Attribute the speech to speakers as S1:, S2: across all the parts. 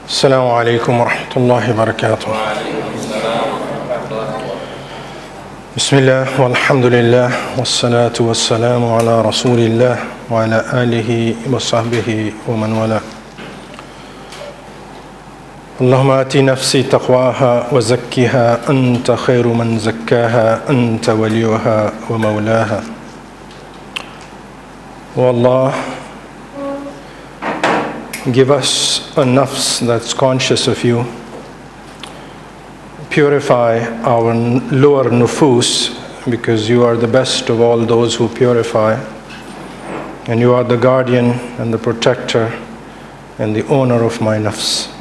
S1: السلام عليكم ورحمة الله وبركاته. بسم الله والحمد لله والصلاة والسلام على رسول الله وعلى آله وصحبه ومن والاه. اللهم آت نفسي تقواها وزكها أنت خير من زكاها أنت وليها ومولاها. O Allah, give us a nafs that's conscious of you. Purify our lower nufus, because you are the best of all those who purify. And you are the guardian and the protector and the owner of my nafs.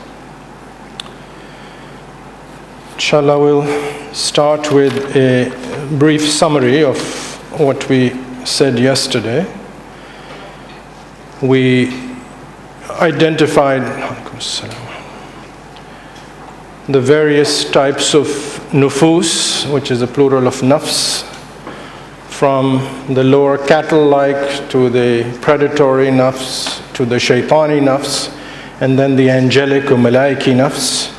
S1: Inshallah, we'll start with a brief summary of what we said yesterday. We identified the various types of nufus, which is a plural of nafs, from the lower cattle-like to the predatory nafs to the shaitani nafs, and then the angelic or malaiki nafs.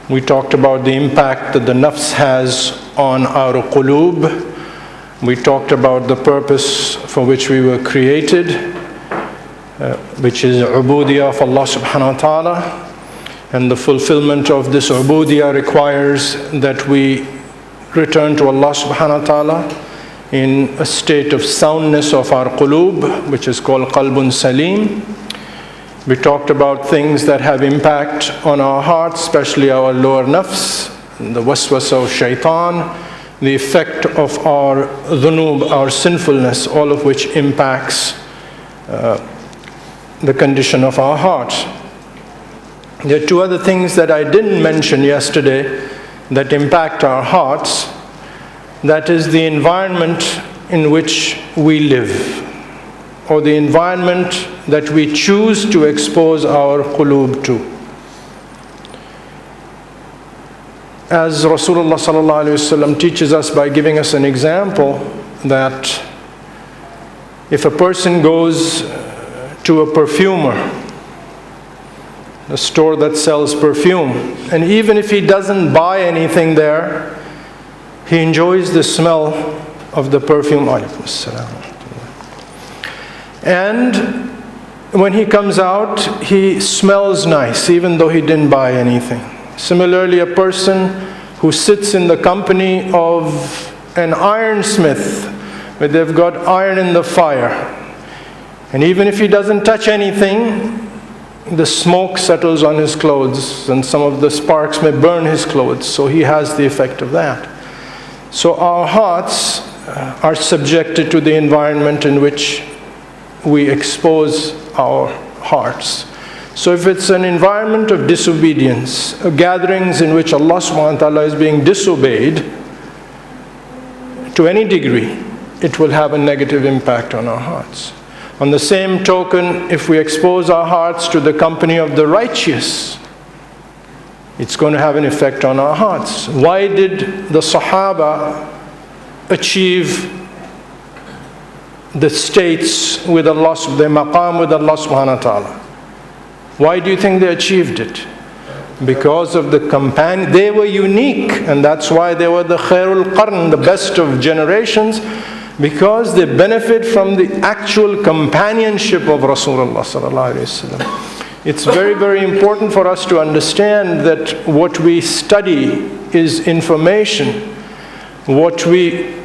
S1: We talked about the impact that the nafs has on our quloob. We talked about the purpose for which we were created, which is ubudiyah of Allah subhanahu wa ta'ala. And the fulfillment of this ubudiyah requires that we return to Allah subhanahu wa ta'ala in a state of soundness of our quloob, which is called Qalbun Saleem. We talked about things that have impact on our hearts, especially our lower nafs, the waswasa of shaitan, the effect of our dhunub, our sinfulness, all of which impacts the condition of our heart. There are two other things that I didn't mention yesterday that impact our hearts. That is the environment in which we live, or the environment that we choose to expose our quloob to. As Rasulullah sallallahu alaihi wasallam teaches us by giving us an example, that if a person goes to a perfumer, a store that sells perfume, and even if he doesn't buy anything there, he enjoys the smell of the perfume. And when he comes out, he smells nice, even though he didn't buy anything. Similarly, a person who sits in the company of an ironsmith, where they've got iron in the fire, and even if he doesn't touch anything, the smoke settles on his clothes, and some of the sparks may burn his clothes, so he has the effect of that. So our hearts are subjected to the environment in which we expose our hearts. So if it's an environment of disobedience, gatherings in which Allah subhanahu wa ta'ala is being disobeyed to any degree, it will have a negative impact on our hearts. On the same token, if we expose our hearts to the company of the righteous, it's going to have an effect on our hearts. Why did the Sahaba achieve the states with Allah, the maqam with Allah subhanahu wa ta'ala? Why do you think they achieved it? Because of the companion. They were unique, and that's why they were the khairul qarn, the best of generations, because they benefit from the actual companionship of Rasulullah sallallahu alaihi wasallam. It's very, very important for us to understand that what we study is information. What we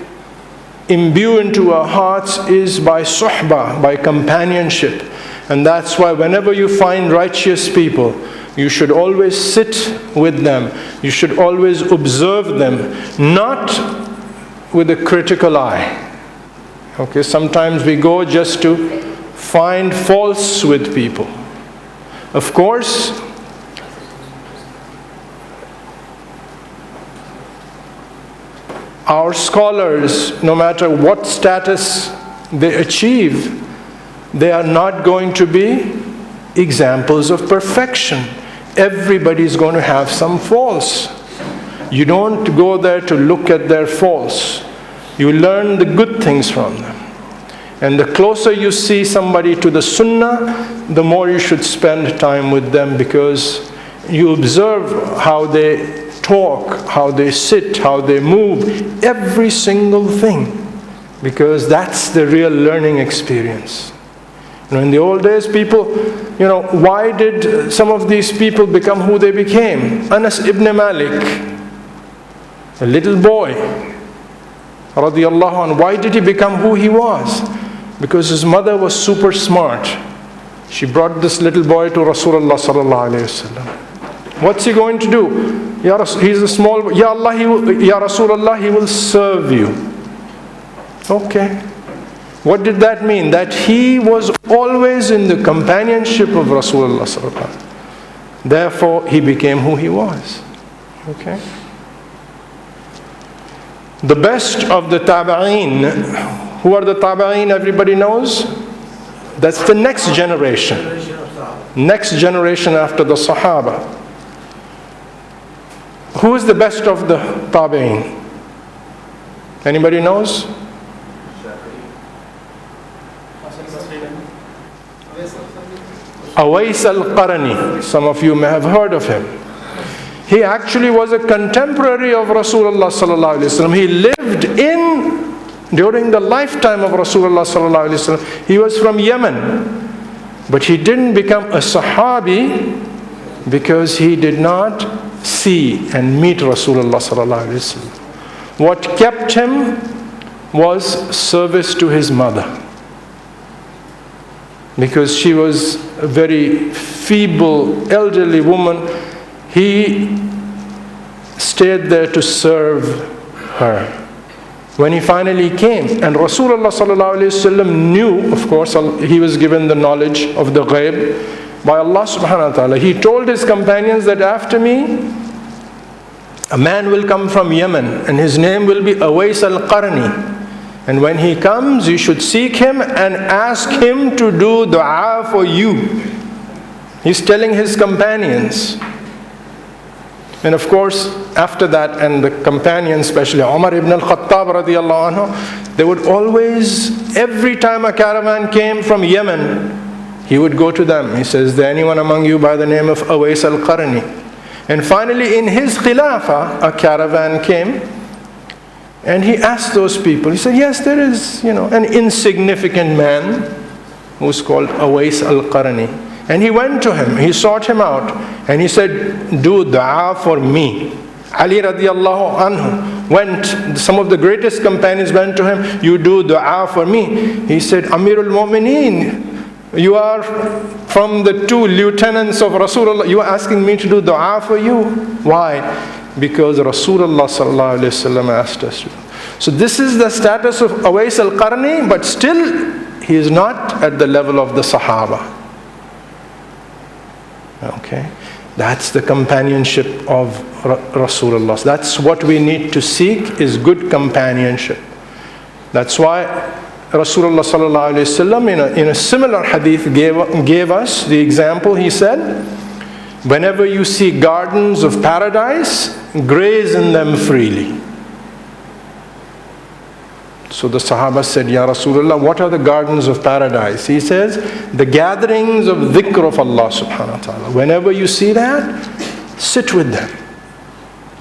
S1: imbue into our hearts is by suhbah, by companionship. And that's why whenever you find righteous people, you should always sit with them. You should always observe them, not with a critical eye. Okay, sometimes we go just to find faults with people. Of course, our scholars, no matter what status they achieve, they are not going to be examples of perfection. Everybody is going to have some faults. You don't go there to look at their faults. You learn the good things from them. And the closer you see somebody to the sunnah, the more you should spend time with them, because you observe how they talk, how they sit, how they move, every single thing, because that's the real learning experience. In the old days, people, why did some of these people become who they became? Anas ibn Malik, a little boy, radiyallahu anhu, why did he become who he was? Because his mother was super smart. She brought this little boy to Rasulullah sallallahu alayhi wasallam. What's he going to do? He's a small boy. Ya Allah, Ya Rasulullah, he will serve you. Okay. What did that mean? That he was always in the companionship of Rasulullah sallallahu alaihi wasallam. Therefore, he became who he was. Okay. The best of the tabi'een. Who are the tabi'een? Everybody knows. That's the next generation. Next generation after the Sahaba. Who is the best of the tabi'een? Anybody knows? Awais al-Qarni. Some of you may have heard of him. He actually was a contemporary of Rasulullah sallallahu alaihi wasallam. He lived during the lifetime of Rasulullah sallallahu alaihi wasallam. He was from Yemen, but he didn't become a Sahabi because he did not see and meet Rasulullah sallallahu alaihi wasallam. What kept him was service to his mother, because she was a very feeble, elderly woman. He stayed there to serve her. When he finally came, and Rasulullah sallallahu alaihi wasallam knew, of course, he was given the knowledge of the ghaib by Allah subhanahu wa ta'ala. He told his companions that after me, a man will come from Yemen, and his name will be Awais al-Qarni. And when he comes, you should seek him and ask him to do dua for you. He's telling his companions. And of course, after that, and the companions, especially Umar ibn al-Khattab radiyallahu anhu, they would always, every time a caravan came from Yemen, he would go to them. He says, is there anyone among you by the name of Awais al-Qarni? And finally, in his khilafah, a caravan came, and he asked those people, he said, yes, there is, an insignificant man who's called Awais al-Qarni. And he went to him, he sought him out, and he said, do dua for me. Ali radiallahu anhu went, some of the greatest companions went to him, you do dua for me. He said, Amirul Mu'mineen, you are from the two lieutenants of Rasulullah, you are asking me to do dua for you. Why? Because Rasulullah sallallahu alaihi wasallam asked us to. So this is the status of Awais al-Qarni, but still he is not at the level of the Sahaba. Okay, that's the companionship of Rasulullah. That's what we need to seek, is good companionship. That's why Rasulullah sallallahu alaihi wasallam in a similar hadith gave us the example. He said, whenever you see gardens of paradise, graze in them freely. So the Sahaba said, Ya Rasulullah, what are the gardens of paradise? He says, the gatherings of dhikr of Allah subhanahu wa ta'ala. Whenever you see that, sit with them.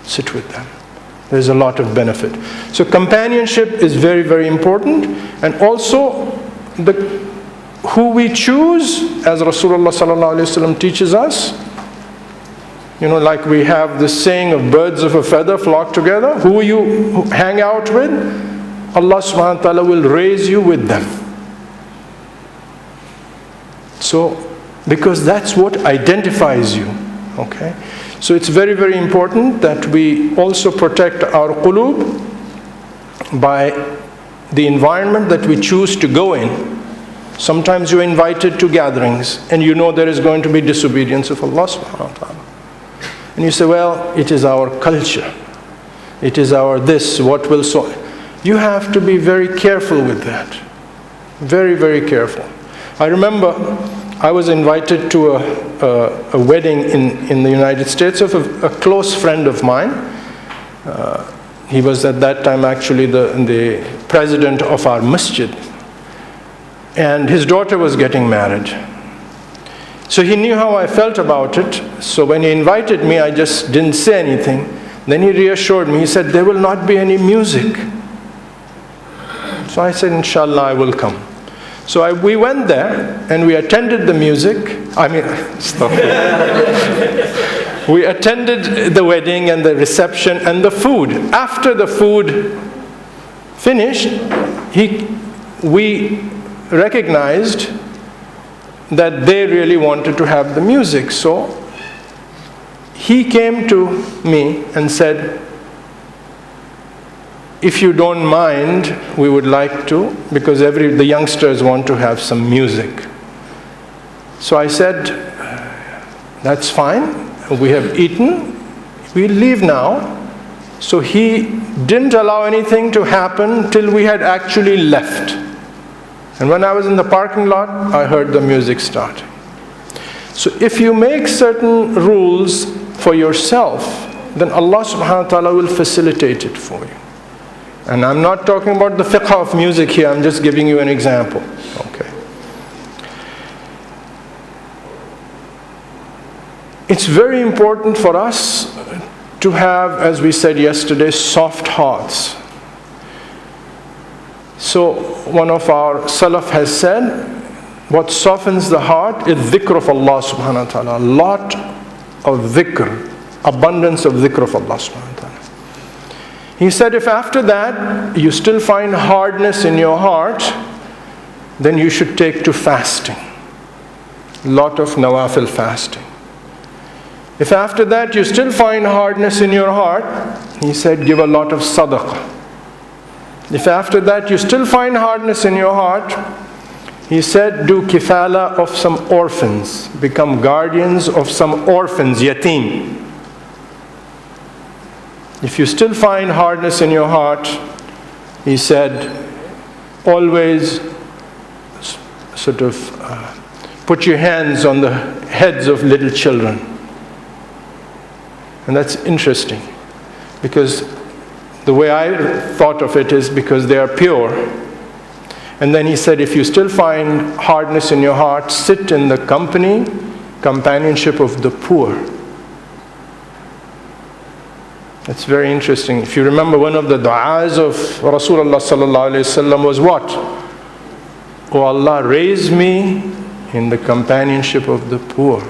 S1: Sit with them. There's a lot of benefit. So companionship is very, very important. And also, who we choose, as Rasulullah sallallahu alaihi wasallam teaches us, like we have this saying of birds of a feather flock together. Who you hang out with, Allah subhanahu wa ta'ala will raise you with them. So, because that's what identifies you. Okay? So it's very, very important that we also protect our quloob by the environment that we choose to go in. Sometimes you're invited to gatherings and there is going to be disobedience of Allah subhanahu wa ta'ala. And you say, well, it is our culture. It is our this, what will so. You have to be very careful with that. Very, very careful. I remember I was invited to a wedding in the United States of a close friend of mine. He was at that time actually the president of our Masjid. And his daughter was getting married. So he knew how I felt about it. So when he invited me, I just didn't say anything. Then he reassured me. He said, there will not be any music. So I said, inshallah, I will come. So we went there and we attended the music. Stop. We attended the wedding and the reception and the food. After the food finished, we recognized that they really wanted to have the music. So he came to me and said, if you don't mind, we would like to, because the youngsters want to have some music. So I said, that's fine. We have eaten. We'll leave now. So he didn't allow anything to happen till we had actually left. And when I was in the parking lot, I heard the music start. So if you make certain rules for yourself, then Allah subhanahu wa ta'ala will facilitate it for you. And I'm not talking about the fiqh of music here, I'm just giving you an example. Okay. It's very important for us to have, as we said yesterday, soft hearts. So one of our Salaf has said, what softens the heart is dhikr of Allah subhanahu wa ta'ala. A lot of dhikr, abundance of dhikr of Allah subhanahu wa ta'ala. He said, if after that you still find hardness in your heart, then you should take to fasting. A lot of nawafil fasting. If after that you still find hardness in your heart, he said, give a lot of sadaqah. If after that you still find hardness in your heart, he said, do kifala of some orphans. Become guardians of some orphans, yatim. If you still find hardness in your heart, he said, always sort of put your hands on the heads of little children. And that's interesting, because the way I thought of it is because they are pure. And then he said, if you still find hardness in your heart, sit in the companionship of the poor. That's very interesting. If you remember, one of the du'as of Rasulullah sallallahu alayhi wasallam was what? Oh Allah, raise me in the companionship of the poor.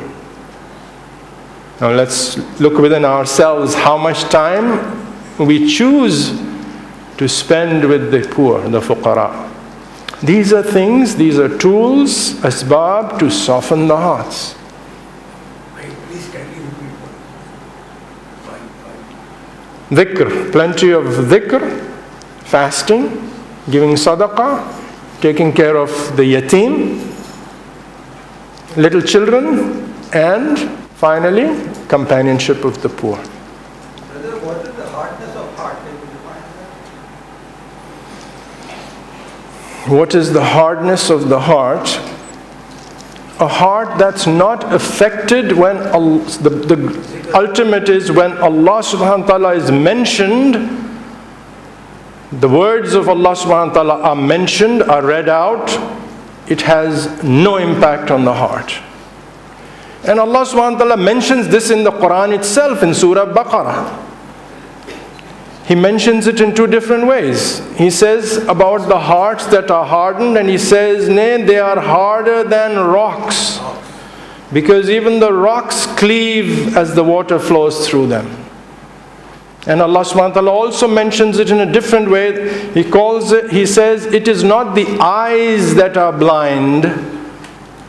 S1: Now let's look within ourselves how much time we choose to spend with the poor, the fuqara. These are things, these are tools, asbab to soften the hearts. Dhikr, plenty of dhikr, fasting, giving sadaqah, taking care of the yatim, little children, and finally, companionship of the poor.
S2: Brother, what is the hardness of heart? Can you define that?
S1: What is the hardness of the heart? A heart that's not affected when the ultimate is when Allah subhanahu wa ta'ala is mentioned, the words of Allah subhanahu wa ta'ala are mentioned, are read out, it has no impact on the heart. And Allah subhanahu wa ta'ala mentions this in the Quran itself in Surah Baqarah. He mentions it in two different ways. He says about the hearts that are hardened, and he says, nay, they are harder than rocks, because even the rocks cleave as the water flows through them. And Allah subhanahu wa ta'ala also mentions it in a different way. He says, it is not the eyes that are blind,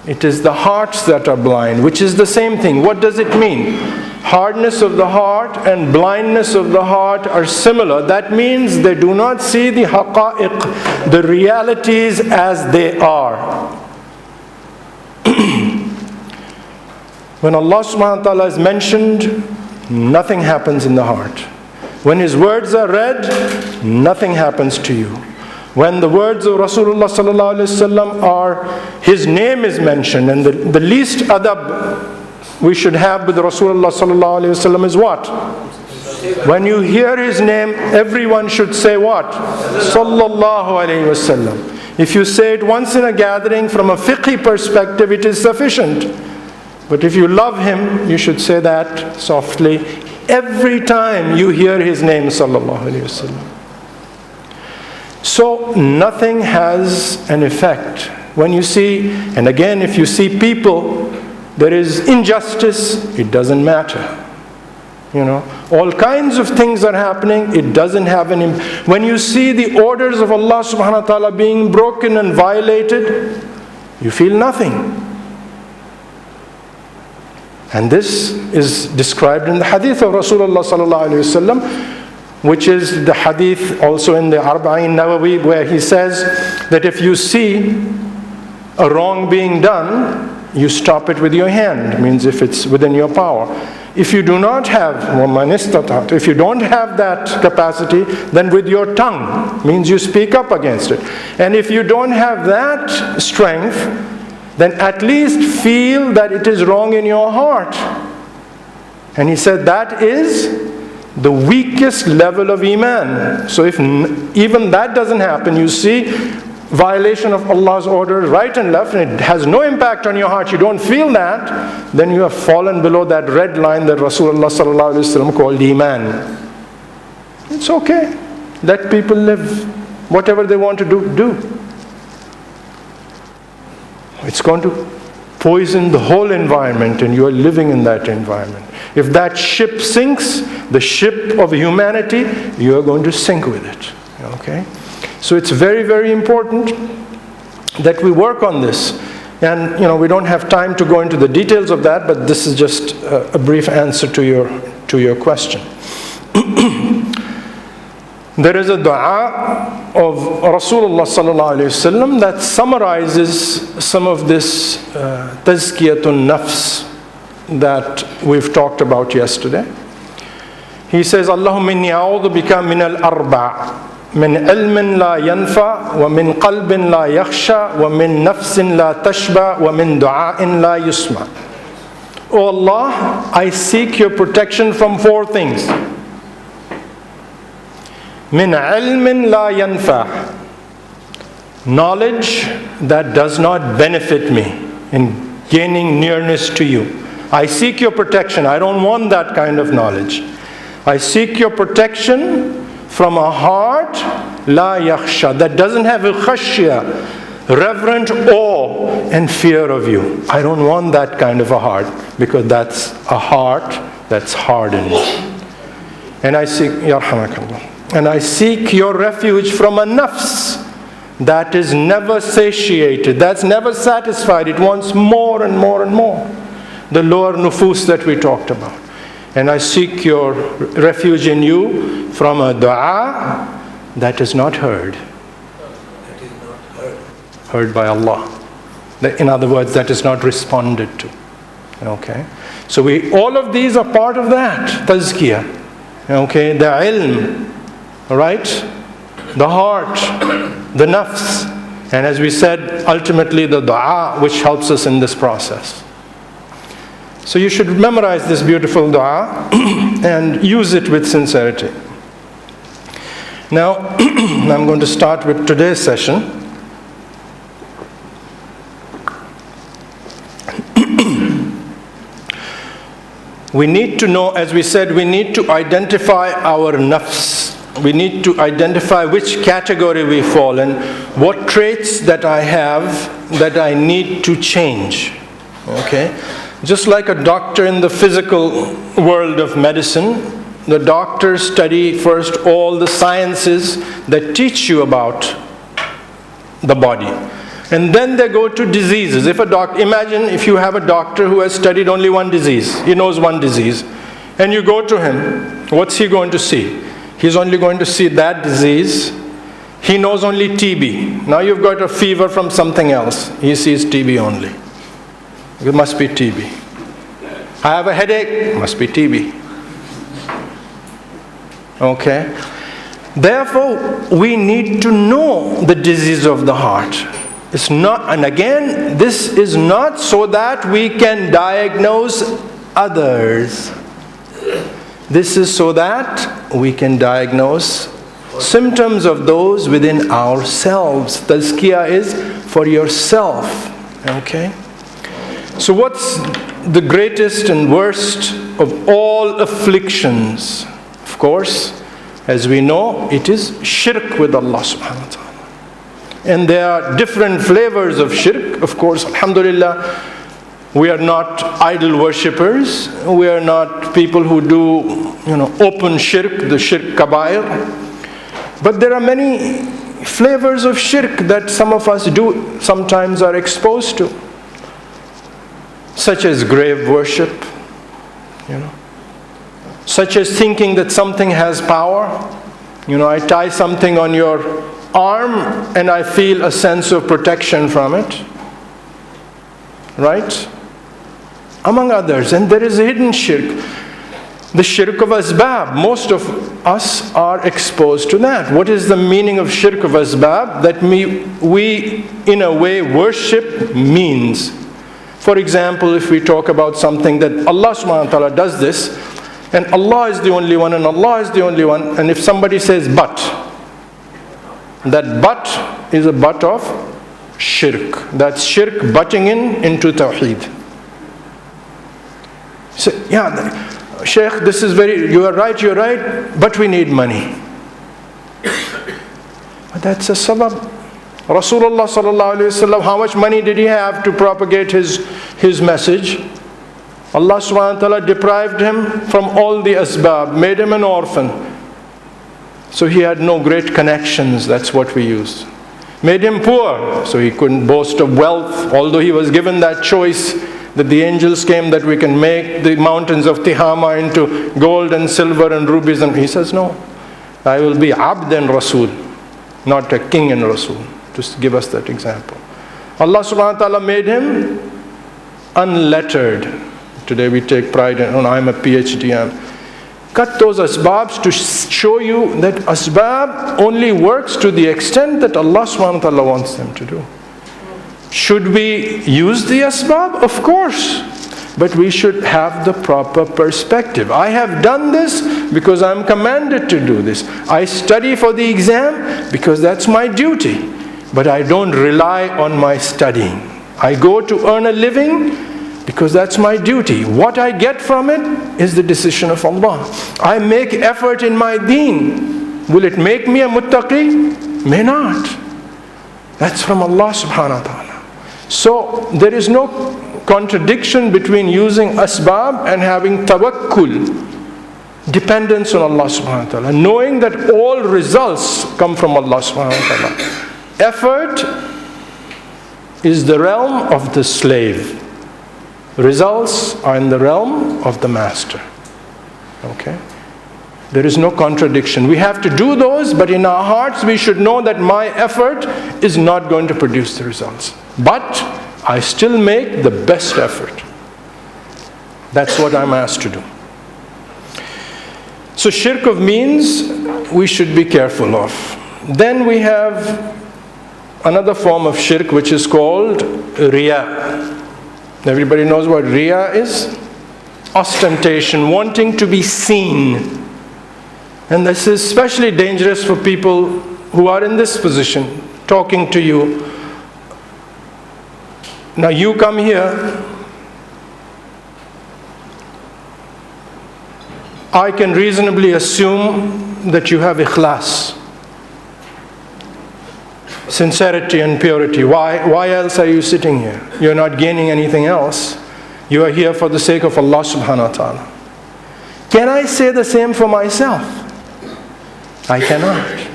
S1: it is the hearts that are blind, which is the same thing. What does it mean? Hardness of the heart and blindness of the heart are similar. That means they do not see the haqa'iq, the realities as they are. When Allah subhanahu wa ta'ala is mentioned, nothing happens in the heart. When His words are read, nothing happens to you. When the words of Rasulullah sallallahu alaihi wasallam are, His name is mentioned, and the least adab we should have with Rasulullah sallallahu alaihi wasallam is what? When you hear His name, everyone should say what? Sallallahu alaihi wasallam. If you say it once in a gathering, from a fiqhi perspective, it is sufficient. But if you love him, you should say that softly every time you hear his name, sallallahu alayhi wasallam. So nothing has an effect. When you see, and again, if you see people, there is injustice, it doesn't matter. All kinds of things are happening, it doesn't have any. When you see the orders of Allah subhanahu wa ta'ala being broken and violated, you feel nothing. And this is described in the hadith of Rasulullah sallallahu alayhi wasallam, which is the hadith also in the Arba'in Nawawi, where he says that if you see a wrong being done, you stop it with your hand. It means if it's within your power. If you do not have, if you don't have that capacity, then with your tongue, means you speak up against it. And if you don't have that strength, then at least feel that it is wrong in your heart. And he said that is the weakest level of Iman. So if even that doesn't happen, you see violation of Allah's order right and left, and it has no impact on your heart, you don't feel that, then you have fallen below that red line that Rasulullah sallallahu alaihi wasallam called Iman. It's okay. Let people live. Whatever they want to do. It's going to poison the whole environment, and you are living in that environment. If that ship sinks, the ship of humanity, you are going to sink with it. Okay? So it's very, very important that we work on this. And we don't have time to go into the details of that, but this is just a brief answer to your question. There is a dua of Rasulullah sallallahu alayhi wasallam that summarizes some of this Tazkiyyatun Nafs that we've talked about yesterday. He says, Allahumma inni a'udhu bika min al-arba' min ilmin la yanfa wa min qalbin la yakhsha wa min nafsin la tashba wa min du'a'in la yusma. O Allah, I seek your protection from 4 things. Min ilmin la yanfa, knowledge that does not benefit me in gaining nearness to you. I seek your protection. I don't want that kind of knowledge. I seek your protection from a heart la yakhsha, that doesn't have a khashya, reverent awe and fear of you. I don't want that kind of a heart, because that's a heart that's hardened. And I seek yarhamakallah. And I seek your refuge from a nafs that is never satiated, that's never satisfied. It wants more and more and more. The lower nufus that we talked about. And I seek your refuge in you from a dua that is not heard.
S2: That is not heard.
S1: Heard by Allah. In other words, that is not responded to. Okay? So all of these are part of that, tazkiyah. Okay? The ilm. Right? The heart, the nafs, and as we said, ultimately the dua, which helps us in this process. So you should memorize this beautiful dua and use it with sincerity. Now, I'm going to start with today's session. We need to know, as we said, we need to identify our nafs. We need to identify which category we fall in, what traits that I have that I need to change. Okay? Just like a doctor in the physical world of medicine, the doctors study first all the sciences that teach you about the body. And then they go to diseases. Imagine if you have a doctor who has studied only one disease. He knows one disease. And you go to him, what's he going to see? He's only going to see that disease. He knows only TB. Now you've got a fever from something else. He sees TB only. It must be TB. I have a headache. Must be TB. Okay? Therefore, we need to know the disease of the heart. It's not, and again, this is not so that we can diagnose others. This is so that we can diagnose symptoms of those within ourselves. Tazkiyah is for yourself. Okay? So what's the greatest and worst of all afflictions? Of course, as we know, it is shirk with Allah subhanahu wa ta'ala. And there are different flavors of shirk. Of course, alhamdulillah, we are not idol worshippers. We are not people who do, open shirk, the shirk kabair. But there are many flavors of shirk that some of us do, sometimes are exposed to. Such as grave worship, such as thinking that something has power. I tie something on your arm and I feel a sense of protection from it. Right? Among others. And there is a hidden shirk. The shirk of asbab. Most of us are exposed to that. What is the meaning of shirk of asbab? That we in a way worship means. For example, if we talk about something that Allah subhanahu wa ta'ala does this, and Allah is the only one, and Allah is the only one, and if somebody says but, that but is a but of shirk. That's shirk butting into tawheed. So, Shaykh, this is you are right, but we need money. But that's a sabab. Rasulullah sallallahu alayhi wa sallam, how much money did he have to propagate his message? Allah subhanahu wa ta'ala deprived him from all the asbab, made him an orphan. So he had no great connections, that's what we use. Made him poor, so he couldn't boast of wealth, although he was given that choice that the angels came that we can make the mountains of Tihama into gold and silver and rubies. And he says, no, I will be abd and rasul, not a king and rasul. Just give us that example. Allah subhanahu wa ta'ala made him unlettered. Today we take pride in, I'm a PhD. Cut those asbabs to show you that asbab only works to the extent that Allah subhanahu wa ta'ala wants them to do. Should we use the asbab? Of course. But we should have the proper perspective. I have done this because I'm commanded to do this. I study for the exam because that's my duty. But I don't rely on my studying. I go to earn a living because that's my duty. What I get from it is the decision of Allah. I make effort in my deen. Will it make me a muttaqi? May not. That's from Allah subhanahu wa ta'ala. So there is no contradiction between using asbab and having tawakkul, dependence on Allah subhanahu wa ta'ala, knowing that all results come from Allah subhanahu wa ta'ala. Effort is the realm of the slave. Results are in the realm of the master. Okay? There is no contradiction. We have to do those, but in our hearts we should know that my effort is not going to produce the results. But I still make the best effort. That's what I'm asked to do. So shirk of means we should be careful of. Then we have another form of shirk which is called riya. Everybody knows what riya is? Ostentation, wanting to be seen. And this is especially dangerous for people who are in this position, talking to you. Now you come here, I can reasonably assume that you have ikhlas, sincerity and purity. Why else are you sitting here? You're not gaining anything else. You are here for the sake of Allah subhanahu wa ta'ala. Can I say the same for myself? I cannot.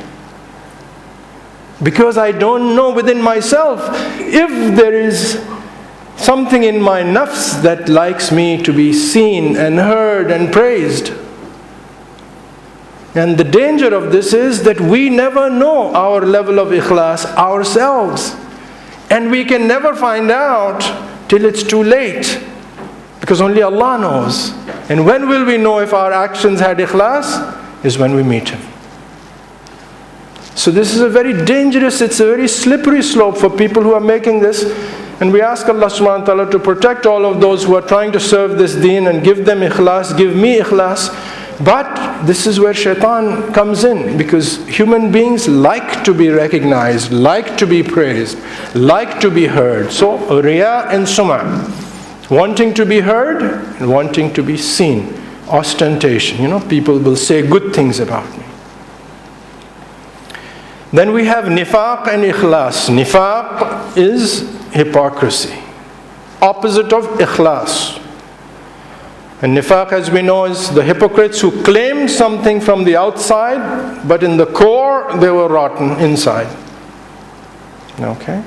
S1: Because I don't know within myself if there is something in my nafs that likes me to be seen and heard and praised. And the danger of this is that we never know our level of ikhlas ourselves. And we can never find out till it's too late. Because only Allah knows. And when will we know if our actions had ikhlas? Is when we meet Him. So this is a very dangerous, it's a very slippery slope for people who are making this. And we ask Allah subhanahu wa ta'ala to protect all of those who are trying to serve this deen and give them ikhlas, give me ikhlas. But this is where shaitan comes in, because human beings like to be recognized, like to be praised, like to be heard. So riya and sum'a. Wanting to be heard and wanting to be seen. Ostentation. People will say good things about me. Then we have nifaq and ikhlas. Nifaq is hypocrisy. Opposite of ikhlas. And nifaq, as we know, is the hypocrites who claimed something from the outside, but in the core they were rotten inside. Okay?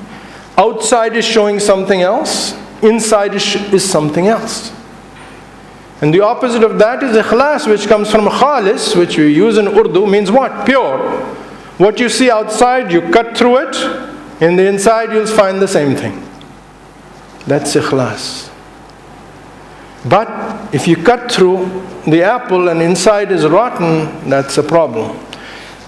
S1: Outside is showing something else, inside is something else. And the opposite of that is ikhlas, which comes from khalis, which we use in Urdu, means what? Pure. What you see outside, you cut through it, in the inside you'll find the same thing. That's ikhlas. But if you cut through the apple and inside is rotten, that's a problem.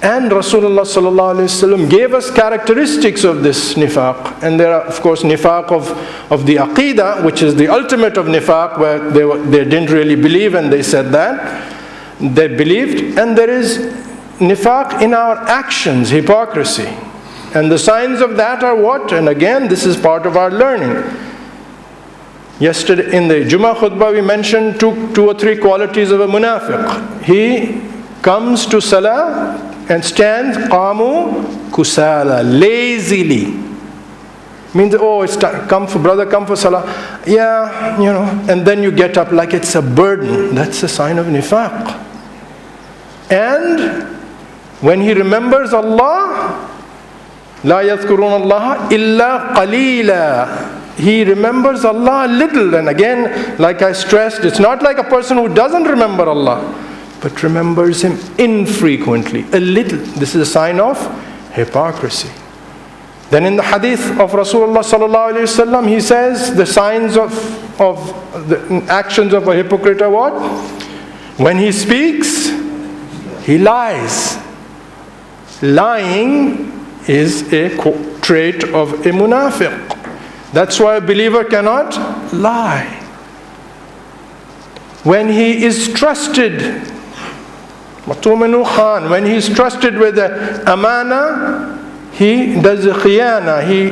S1: And Rasulullah sallallahu alaihi wasallam gave us characteristics of this nifaq. And there are, of course, nifaq of the aqidah, which is the ultimate of nifaq, where they didn't really believe and they said that. They believed. And there is nifaq in our actions, hypocrisy. And the signs of that are what? And again, this is part of our learning. Yesterday in the Jummah khutbah we mentioned two or three qualities of a munafiq. He comes to salah and stands qamu kusala, lazily. Means, it's time, come for salah. Yeah, and then you get up like it's a burden. That's a sign of nifaq. And when he remembers Allah, la yadhkuruna Allah illa qalila. He remembers Allah a little. And again, like I stressed, it's not like a person who doesn't remember Allah, but remembers Him infrequently, a little. This is a sign of hypocrisy. Then in the hadith of Rasulullah sallallahu alaihi wasallam, he says the signs of the actions of a hypocrite are what? When he speaks, he lies. Lying is a trait of a munafiq. That's why a believer cannot lie. When he is trusted, when he is trusted with the amana, he does a khiyana, he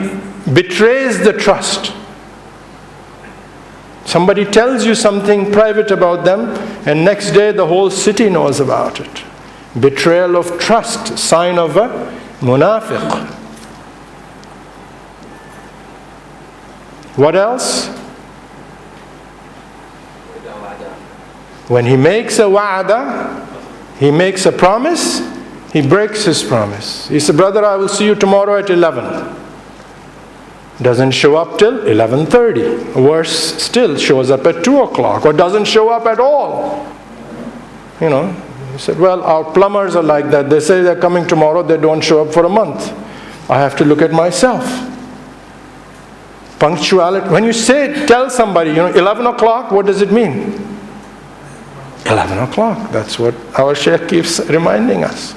S1: betrays the trust. Somebody tells you something private about them, and next day the whole city knows about it. Betrayal of trust, sign of a munafiq. What else? When he makes a wa'ada, he makes a promise, he breaks his promise. He said, brother, I will see you tomorrow at 11. Doesn't show up till 11:30. Worse still, shows up at 2 o'clock or doesn't show up at all. He said, well, our plumbers are like that. They say they're coming tomorrow, they don't show up for a month. I have to look at myself. Punctuality. When you tell somebody, 11 o'clock, what does it mean? 11 o'clock. That's what our Shaykh keeps reminding us.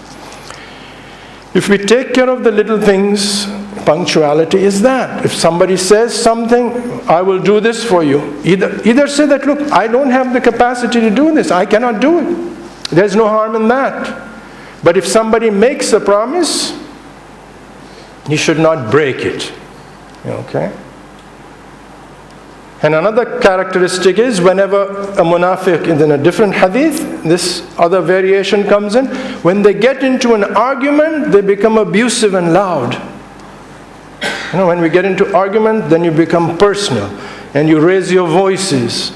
S1: If we take care of the little things, punctuality is that. If somebody says something, I will do this for you. Either say that, look, I don't have the capacity to do this. I cannot do it. There's no harm in that. But if somebody makes a promise, you should not break it. Okay? And another characteristic is whenever a munafiq is in a different hadith, this other variation comes in. When they get into an argument, they become abusive and loud. When we get into argument, then you become personal and you raise your voices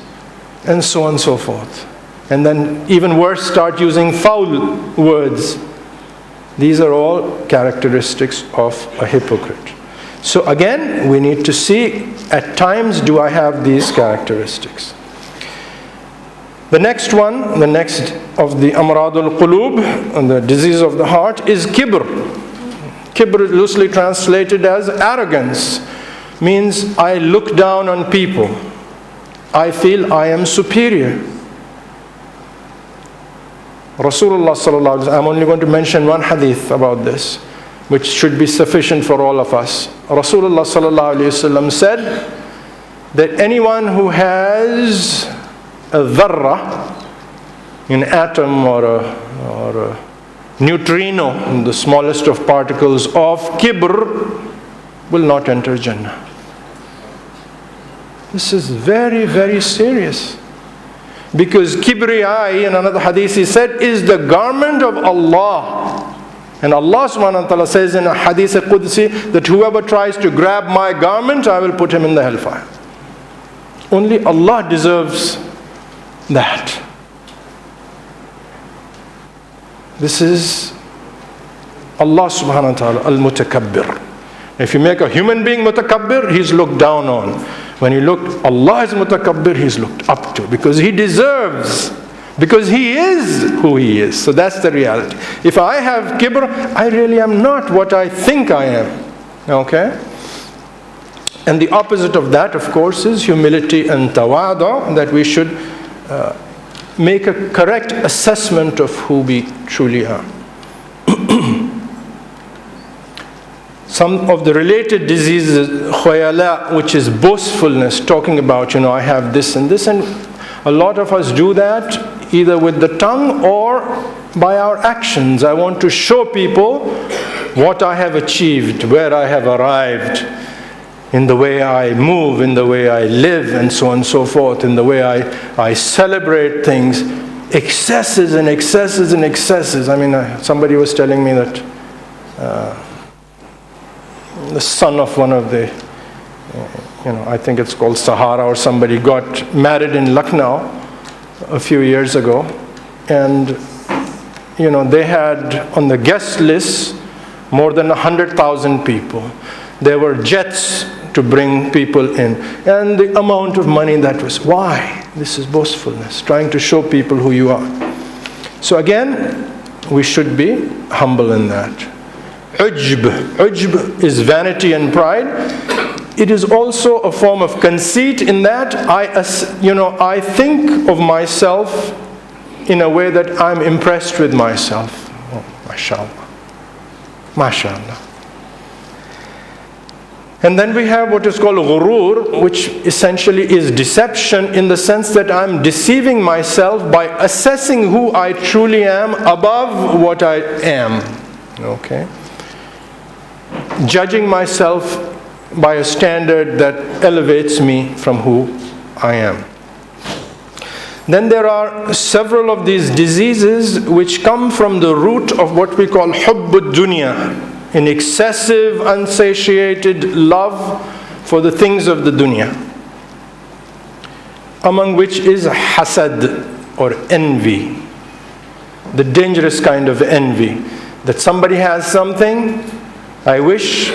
S1: and so on and so forth. And then even worse, start using foul words. These are all characteristics of a hypocrite. So again, we need to see, at times, do I have these characteristics? The next one, the next of the Amraad al-Quloob, the disease of the heart, is kibr. Kibr, loosely translated as arrogance, means I look down on people. I feel I am superior. Rasulullah sallallahu alaihi wasallam, I'm only going to mention one hadith about this, which should be sufficient for all of us. Rasulullah sallallahu alaihi wasallam said that anyone who has a dharra, an atom or a neutrino, the smallest of particles of kibr, will not enter Jannah. This is very, very serious. Because kibriyai, in another hadith he said, is the garment of Allah. And Allah subhanahu wa ta'ala says in a hadith Qudsi that whoever tries to grab my garment, I will put him in the hellfire. Only Allah deserves that. This is Allah subhanahu wa ta'ala, al-mutakabbir. If you make a human being mutakabbir, he's looked down on. When you look, Allah is mutakabbir, he's looked up to. Because he deserves, because he is who he is. So that's the reality. If I have kibr, I really am not what I think I am. Okay? And the opposite of that, of course, is humility and tawadu, that we should make a correct assessment of who we truly are. Some of the related diseases, khuyala, which is boastfulness, talking about, I have this and this, and a lot of us do that either with the tongue or by our actions. I want to show people what I have achieved, where I have arrived, in the way I move, in the way I live, and so on and so forth, in the way I celebrate things. Excesses and excesses and excesses. I mean, somebody was telling me that the son of one of the, I think it's called Sahara or somebody, got married in Lucknow a few years ago. And, they had on the guest list more than 100,000 people. There were jets to bring people in. And the amount of money that was. Why? This is boastfulness, trying to show people who you are. So again, we should be humble in that. Ujb is vanity and pride. It is also a form of conceit in that I think of myself in a way that I'm impressed with myself. Oh, mashallah. Mashallah. And then we have what is called ghurur, which essentially is deception in the sense that I'm deceiving myself by assessing who I truly am above what I am. Okay? Judging myself by a standard that elevates me from who I am. Then there are several of these diseases which come from the root of what we call hubbud dunya, an excessive, unsatiated love for the things of the dunya, among which is hasad or envy, the dangerous kind of envy, that somebody has something, I wish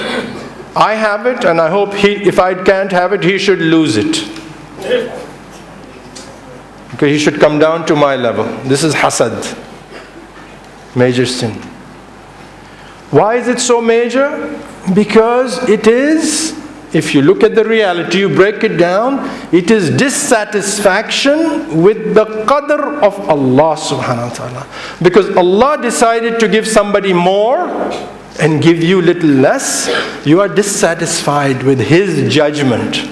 S1: I have it, and I hope if I can't have it, he should lose it. Okay, he should come down to my level. This is hasad, major sin. Why is it so major? Because it is, if you look at the reality, you break it down, it is dissatisfaction with the qadr of Allah subhanahu wa ta'ala. Because Allah decided to give somebody more and give you little less, you are dissatisfied with His judgment.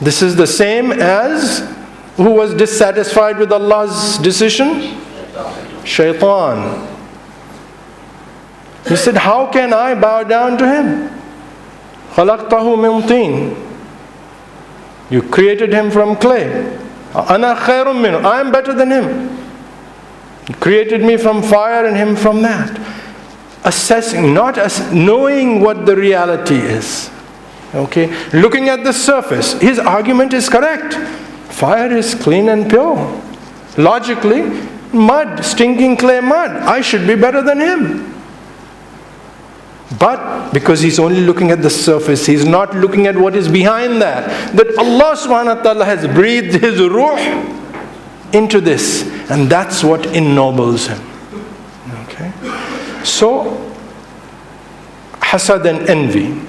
S1: This is the same as who was dissatisfied with Allah's decision? Shaitan. He said, how can I bow down to him? خَلَقْتَهُ مِنْ طِينٍ. You created him from clay. أَنَا خَيْرٌ مِنْهُ. I am better than him. You created me from fire and him from that. Assessing, not knowing what the reality is. Okay? Looking at the surface. His argument is correct. Fire is clean and pure. Logically, mud, stinking clay mud. I should be better than him. But because he's only looking at the surface, he's not looking at what is behind that. That Allah subhanahu wa ta'ala has breathed His ruh into this. And that's what ennobles him. Okay? So, hasad and envy.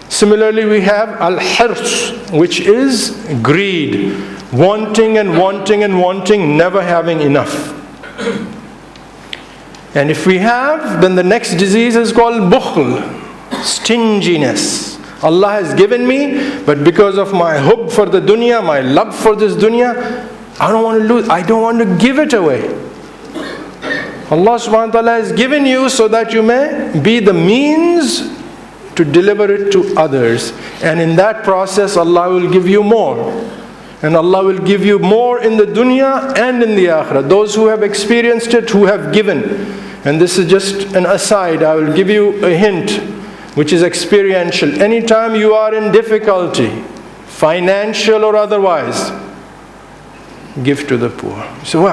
S1: Similarly, we have al-hirs, which is greed. Wanting and wanting and wanting, never having enough. And if we have, then the next disease is called bukhl, stinginess. Allah has given me, but because of my hubb for the dunya, my love for this dunya, I don't want to lose, I don't want to give it away. Allah subhanahu wa ta'ala has given you so that you may be the means to deliver it to others. And in that process, Allah will give you more. And Allah will give you more in the dunya and in the akhirah. Those who have experienced it, who have given. And this is just an aside. I will give you a hint, which is experiential. Anytime you are in difficulty, financial or otherwise, give to the poor. So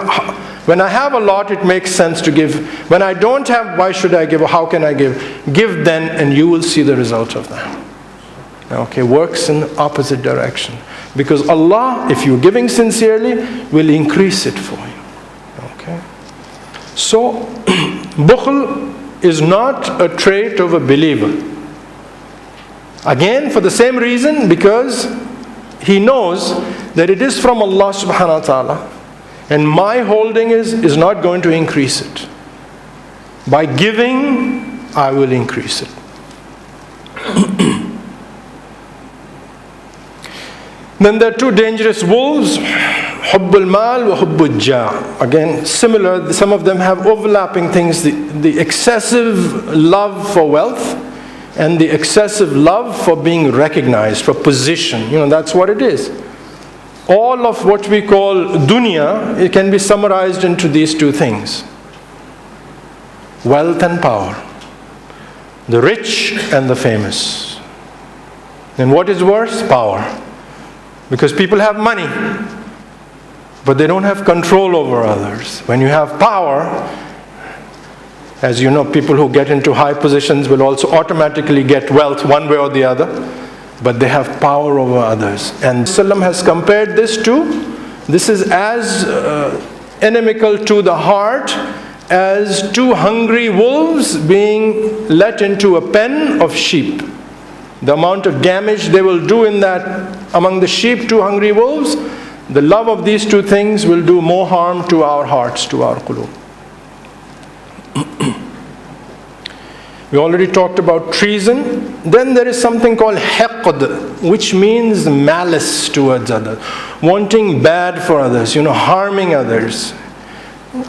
S1: when I have a lot, it makes sense to give. When I don't have, why should I give? Or how can I give? Give then, and you will see the result of that. Okay, works in the opposite direction. Because Allah, if you're giving sincerely, will increase it for you. Okay? So, bukhl is not a trait of a believer. Again, for the same reason, because he knows that it is from Allah subhanahu wa ta'ala, and my holding is not going to increase it. By giving, I will increase it. Then there are two dangerous wolves, hubbul mal wa hubbul jah. Again, similar, some of them have overlapping things, the excessive love for wealth and the excessive love for being recognized, for position. That's what it is. All of what we call dunya, it can be summarized into these two things. Wealth and power. The rich and the famous. And what is worse? Power. Because people have money, but they don't have control over others. When you have power, as you know, people who get into high positions will also automatically get wealth one way or the other, but they have power over others. And Saleem has compared this is as inimical to the heart as two hungry wolves being let into a pen of sheep. The amount of damage they will do in that among the sheep, two hungry wolves, the love of these two things will do more harm to our hearts, to our quloob. We already talked about treason. Then there is something called hiqd, which means malice towards others, wanting bad for others, harming others.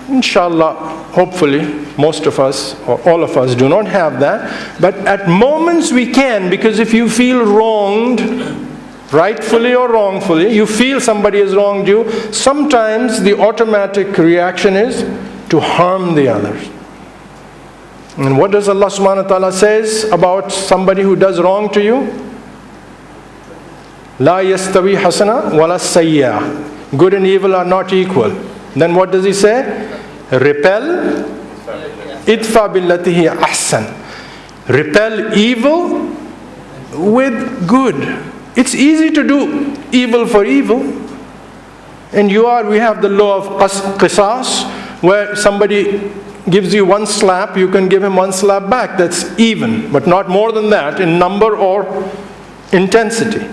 S1: Inshallah, hopefully, most of us or all of us do not have that. But at moments we can, because if you feel wronged, rightfully or wrongfully, you feel somebody has wronged you, sometimes the automatic reaction is to harm the others. And what does Allah subhanahu wa ta'ala says about somebody who does wrong to you? La yastawi hasana wala sayya. Good and evil are not equal. Then what does he say? Repel, idfa billatihi ahsan. Repel evil with good. It's easy to do evil for evil. And we have the law of qisas, where somebody gives you one slap, you can give him one slap back. That's even, but not more than that in number or intensity.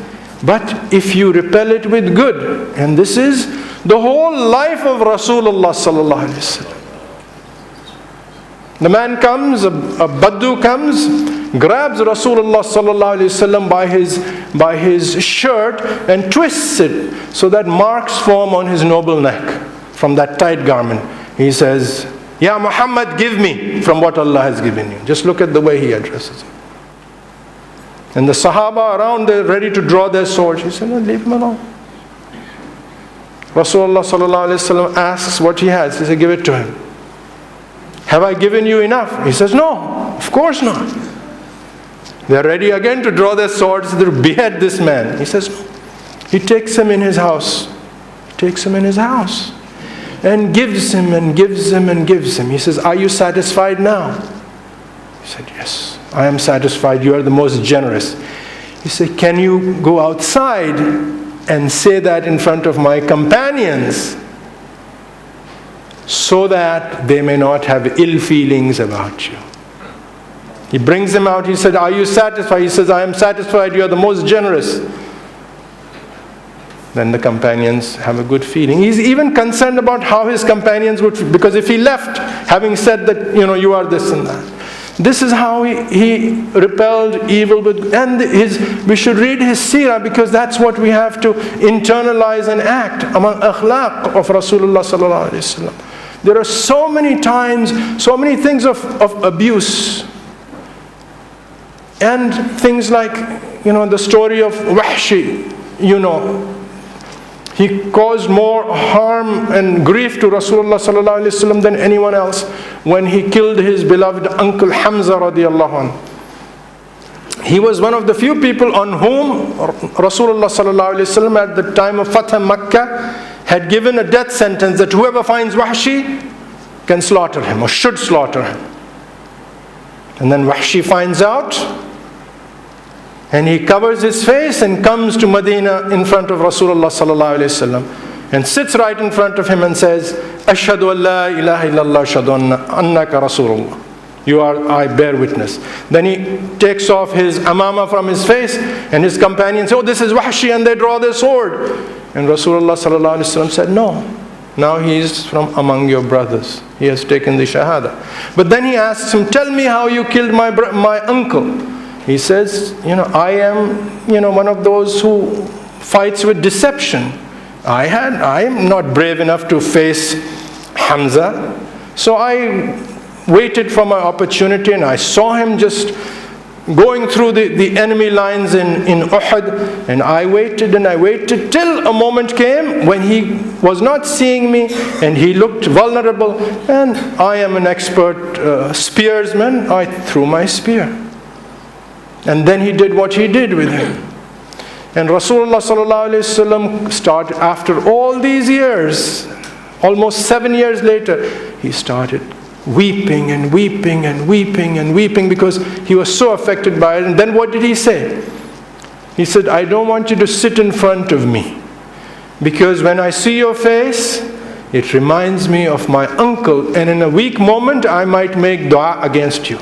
S1: But if you repel it with good, and this is the whole life of Rasulullah sallallahu alaihi wasallam. The man comes, a Baddu comes, grabs Rasulullah sallallahu alaihi wasallam by his shirt and twists it so that marks form on his noble neck from that tight garment. He says, "Ya Muhammad, give me from what Allah has given you." Just look at the way he addresses him. And the Sahaba around, they're ready to draw their swords. He said, "No, leave him alone." Rasulullah sallallahu alaihi wasallam asks what he has. He said, "Give it to him." "Have I given you enough?" He says, "No, of course not." They're ready again to draw their swords to behead this man. He says, "No." He takes him in his house. Takes him in his house. And gives him and gives him and gives him. He says, "Are you satisfied now?" He said, "Yes, I am satisfied. You are the most generous." He said, "Can you go outside and say that in front of my companions so that they may not have ill feelings about you?" He brings him out. He said, "Are you satisfied?" He says, "I am satisfied. You are the most generous." Then the companions have a good feeling. He's even concerned about how his companions would feel, because if he left having said that, you are this and that. This is how he repelled evil with, and we should read his seerah, because that's what we have to internalize and act among akhlaq of Rasulullah sallallahu alaihi wasallam. There are so many times, so many things of abuse. And things like, the story of Wahshi, he caused more harm and grief to Rasulullah sallallahu alaihi wasallam than anyone else when he killed his beloved uncle Hamza radiallahu anhu. He was one of the few people on whom Rasulullah sallallahu alaihi wasallam at the time of Fatah Makkah had given a death sentence that whoever finds Wahshi can slaughter him or should slaughter him. And then Wahshi finds out, and he covers his face and comes to Medina in front of Rasulullah sallallahu alaihi wasallam and sits right in front of him and says, Ashhadu an la ilaha illallah ashhadu annaka Rasulullah. I bear witness. Then he takes off his amama from his face, and his companions say, oh, this is Wahshi, and they draw their sword. And Rasulullah sallallahu alaihi wasallam said, no, now he is from among your brothers. He has taken the shahada. But then he asks him, tell me how you killed my uncle. He says, I am, one of those who fights with deception. I am not brave enough to face Hamza. So I waited for my opportunity, and I saw him just going through the enemy lines in Uhud. And I waited till a moment came when he was not seeing me and he looked vulnerable. And I am an expert spearsman. I threw my spear. And then he did what he did with him. And Rasulullah sallallahu alaihi wasallam started, after all these years, almost 7 years later, he started weeping and weeping and weeping and weeping because he was so affected by it. And then what did he say? He said, I don't want you to sit in front of me, because when I see your face, it reminds me of my uncle, and in a weak moment I might make dua against you.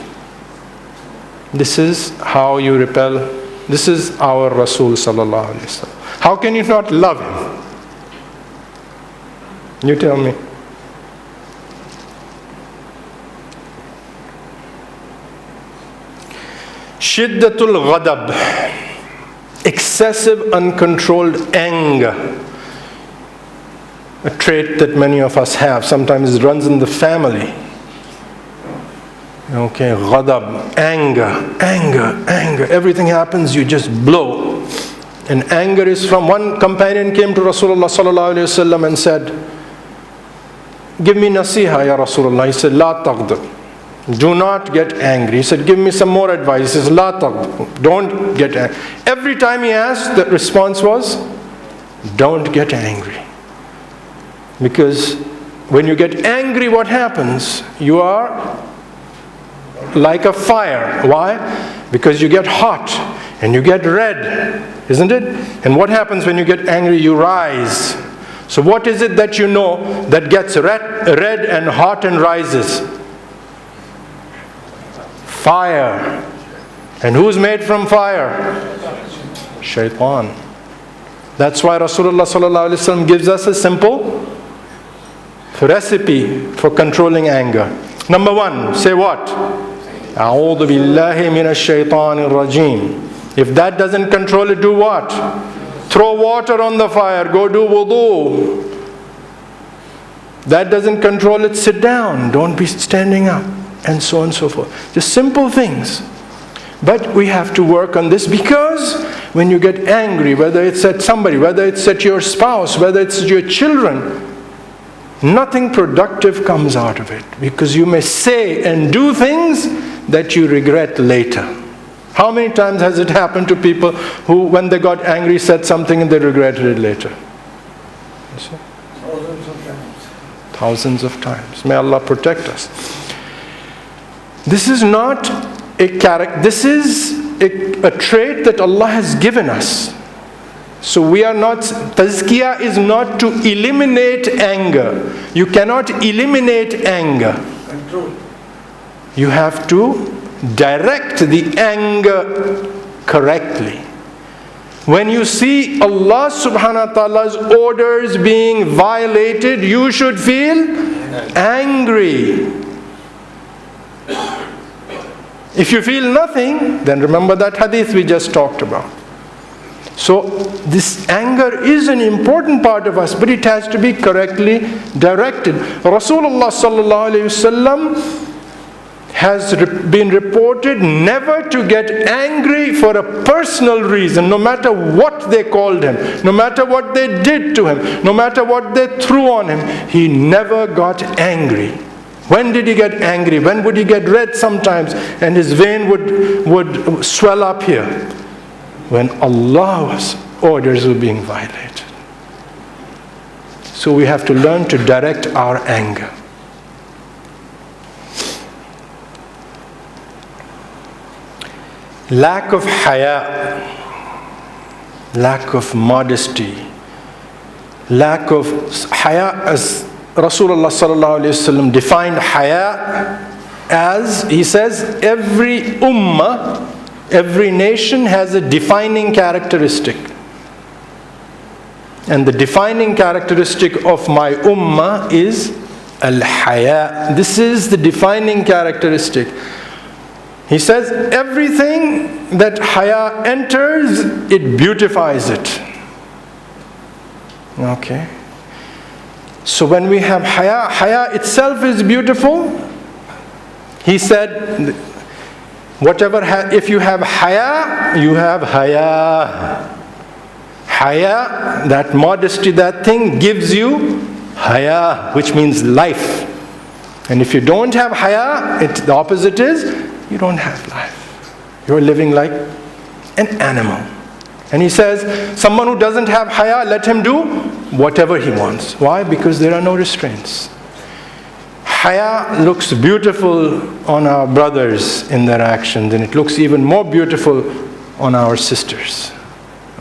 S1: This is how you repel. This is our Rasul sallallahu alaihi wasallam. How can you not love him? You tell me. Shiddatul ghadab, excessive uncontrolled anger. A trait that many of us have. Sometimes it runs in the family. Okay, ghadab, anger. Everything happens, you just blow. And anger is from, one companion came to Rasulullah sallallahu alaihi wasallam and said, give me nasiha ya Rasulullah. He said, la taghdab. Do not get angry. He said, give me some more advice. He says, la taghdab. Don't get angry. Every time he asked, the response was, don't get angry. Because when you get angry, what happens? You are like a fire. Why? Because you get hot and you get red, isn't it? And what happens when you get angry? You rise. So what is it that you know that gets red and hot and rises? Fire. And who's made from fire? Shaitan. That's why Rasulullah sallallahu alaihi wasallam gives us a simple recipe for controlling anger. Number one, say what? A'udhu billahi minash shaitanir rajim. If that doesn't control it, do what? Throw water on the fire, go do wudu. That doesn't control it, sit down, don't be standing up, and so on and so forth. Just simple things. But we have to work on this, because when you get angry, whether it's at somebody, whether it's at your spouse, whether it's at your children, nothing productive comes out of it, because you may say and do things that you regret later. How many times has it happened to people who, when they got angry, said something and they regretted it later?
S2: Thousands of times.
S1: Thousands of times. May Allah protect us. This is not a character. This is a trait that Allah has given us. So we are not, tazkiyah is not to eliminate anger. You cannot eliminate anger.
S2: Control.
S1: You have to direct the anger correctly. When you see Allah subhanahu wa ta'ala's orders being violated, you should feel angry. If you feel nothing, then remember that hadith we just talked about. So this anger is an important part of us, but it has to be correctly directed. Rasulullah sallallahu alaihi wasallam has been reported never to get angry for a personal reason, no matter what they called him, no matter what they did to him, no matter what they threw on him. He never got angry. When did he get angry? When would he get red sometimes and his vein would swell up here? When Allah's orders were being violated. So we have to learn to direct our anger. Lack of haya, lack of modesty, lack of haya, as Rasulullah sallallahu alaihi wasallam defined haya as, he says, every ummah, every nation has a defining characteristic. And the defining characteristic of my ummah is al-haya. This is the defining characteristic. He says everything that haya enters, it beautifies it. Okay. So when we have haya, haya itself is beautiful. He said, if you have haya, you have haya. Haya, that modesty, that thing gives you haya, which means life. And if you don't have haya, the opposite is, you don't have life. You're living like an animal. And he says, someone who doesn't have haya, let him do whatever he wants. Why? Because there are no restraints. Haya looks beautiful on our brothers in their actions, and it looks even more beautiful on our sisters.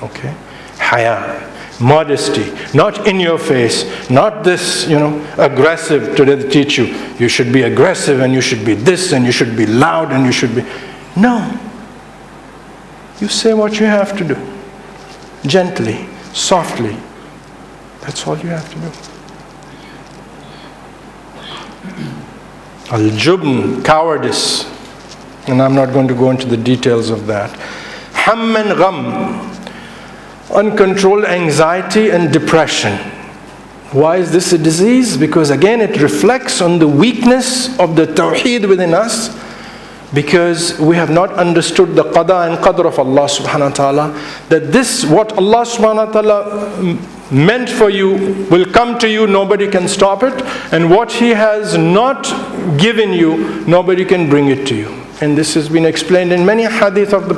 S1: Okay? Haya, modesty, not in your face, not this, aggressive. Today they teach you, you should be aggressive and you should be this and you should be loud and you should be... No. You say what you have to do. Gently, softly. That's all you have to do. Al-jubn, cowardice. And I'm not going to go into the details of that. Hamm and gham, uncontrolled anxiety and depression. Why is this a disease? Because again it reflects on the weakness of the tawheed within us, because we have not understood the qada and qadr of Allah subhanahu wa ta'ala, that this, what Allah subhanahu wa ta'ala meant for you will come to you, nobody can stop it, and what He has not given you, nobody can bring it to you. And this has been explained in many hadith of the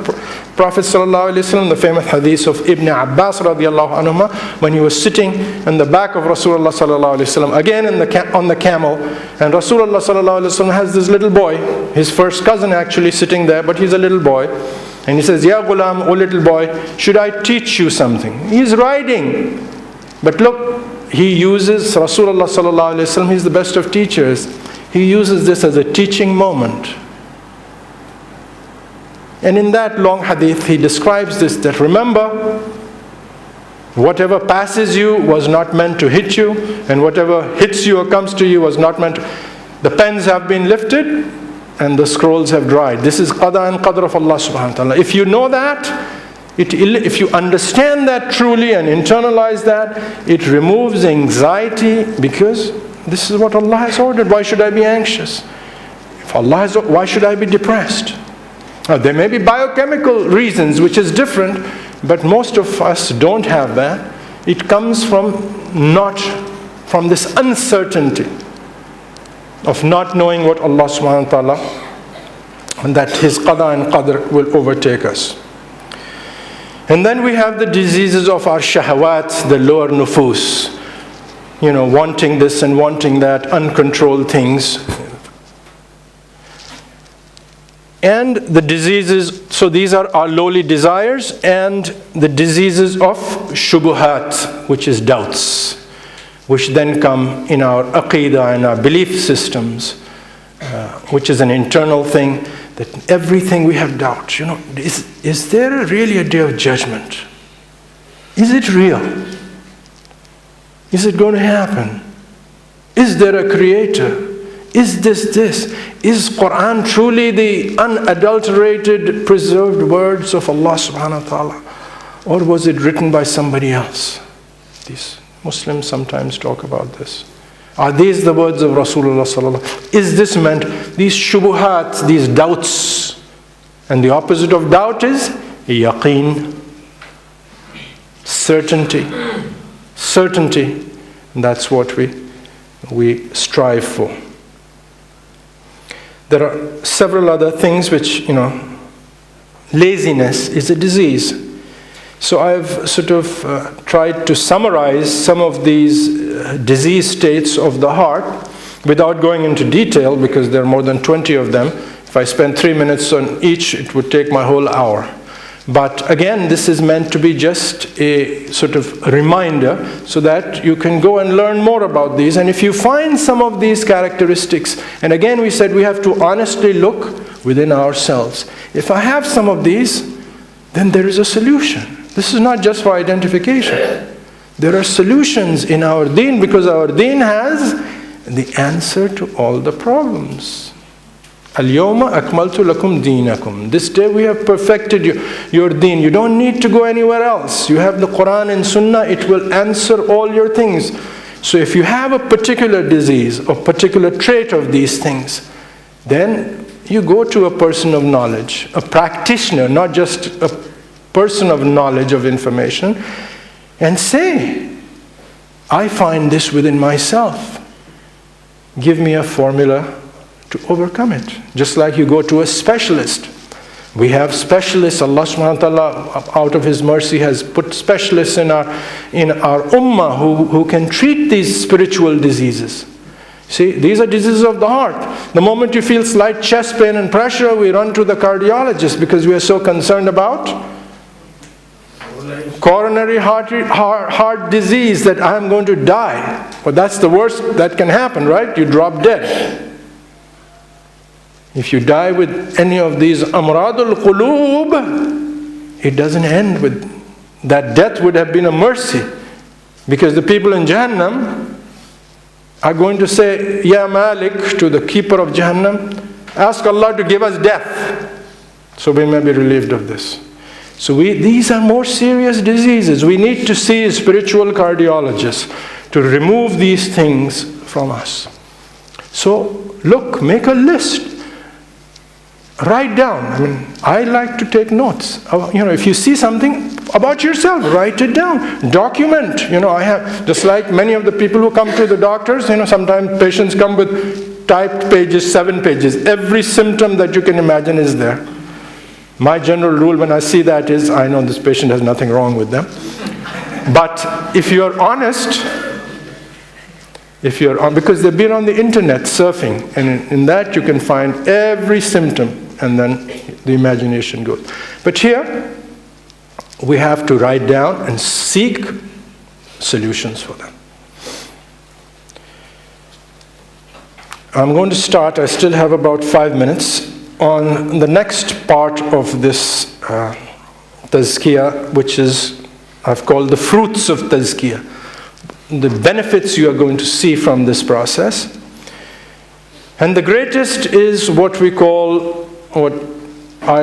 S1: Prophet sallallahu alaihi wasallam, the famous hadith of Ibn Abbas radiallahu anhuma, when he was sitting in the back of Rasulullah sallallahu alaihi wasallam, again on the camel, and Rasulullah sallallahu alaihi wasallam has this little boy, his first cousin actually, sitting there, but he's a little boy, and he says, "Ya ghulam, O little boy, should I teach you something?" He's riding, but look, he uses Rasulullah sallallahu alaihi wasallam, he's the best of teachers, he uses this as a teaching moment. And in that long hadith, he describes this, that remember, whatever passes you was not meant to hit you, and whatever hits you or comes to you was not meant to... The pens have been lifted, and the scrolls have dried. This is qada and qadr of Allah subhanahu wa ta'ala. If you know that, if you understand that truly and internalize that, it removes anxiety, because this is what Allah has ordered. Why should I be anxious? If Allah has, why should I be depressed? Now, there may be biochemical reasons, which is different, but most of us don't have that. It comes from this uncertainty of not knowing what Allah subhanahu wa ta'ala, and that His qada and qadr will overtake us. And then we have the diseases of our shahawat, the lower nufus, wanting this and wanting that, uncontrolled things. And the diseases, so these are our lowly desires, and the diseases of shubuhat, which is doubts, which then come in our aqidah and our belief systems, which is an internal thing, that everything we have doubt. Is there really a day of judgment? Is it real? Is it going to happen? Is there a creator? Is this? Is Quran truly the unadulterated, preserved words of Allah subhanahu wa ta'ala? Or was it written by somebody else? These Muslims sometimes talk about this. Are these the words of Rasulullah sallallahu alaihi wasallam? Is this meant? These shubuhat, these doubts. And the opposite of doubt is yaqeen. Certainty. Certainty. And that's what we strive for. There are several other things which, laziness is a disease. So I've sort of tried to summarize some of these disease states of the heart without going into detail, because there are more than 20 of them. If I spend 3 minutes on each, it would take my whole hour. But again, this is meant to be just a sort of reminder so that you can go and learn more about these. And if you find some of these characteristics, and again we said we have to honestly look within ourselves. If I have some of these, then there is a solution. This is not just for identification. There are solutions in our deen, because our deen has the answer to all the problems. Al-yawma akmaltu lakum deenakum. This day we have perfected your deen. You don't need to go anywhere else. You have the Quran and Sunnah. It will answer all your things. So if you have a particular disease or particular trait of these things, then you go to a person of knowledge, a practitioner, not just a person of knowledge, of information, and say, I find this within myself. Give me a formula to overcome it. Just like you go to a specialist. We have specialists. Allah subhanahu wa ta'ala, out of His mercy, has put specialists in our ummah who can treat these spiritual diseases. See, these are diseases of the heart. The moment you feel slight chest pain and pressure, we run to the cardiologist because we are so concerned about coronary heart disease, that I am going to die. But that's the worst that can happen, right? You drop dead. If you die with any of these Amraad Quloob, it doesn't end with that. Death would have been a mercy, because the people in Jahannam are going to say, Ya Malik, to the keeper of Jahannam, ask Allah to give us death, so we may be relieved of this. So these are more serious diseases. We need to see a spiritual cardiologist to remove these things from us. So look, make a list. Write down. I like to take notes. If you see something about yourself, write it down. Document. I have, just like many of the people who come to the doctors, sometimes patients come with typed pages, 7 pages. Every symptom that you can imagine is there. My general rule when I see that is, I know this patient has nothing wrong with them. But if you're honest, because they've been on the internet surfing, and in that you can find every symptom, and then the imagination goes. But here, we have to write down and seek solutions for them. I'm going to start, I still have about 5 minutes, on the next part of this tazkiyah, which is, I've called the fruits of tazkiyah. The benefits you are going to see from this process. And the greatest is what I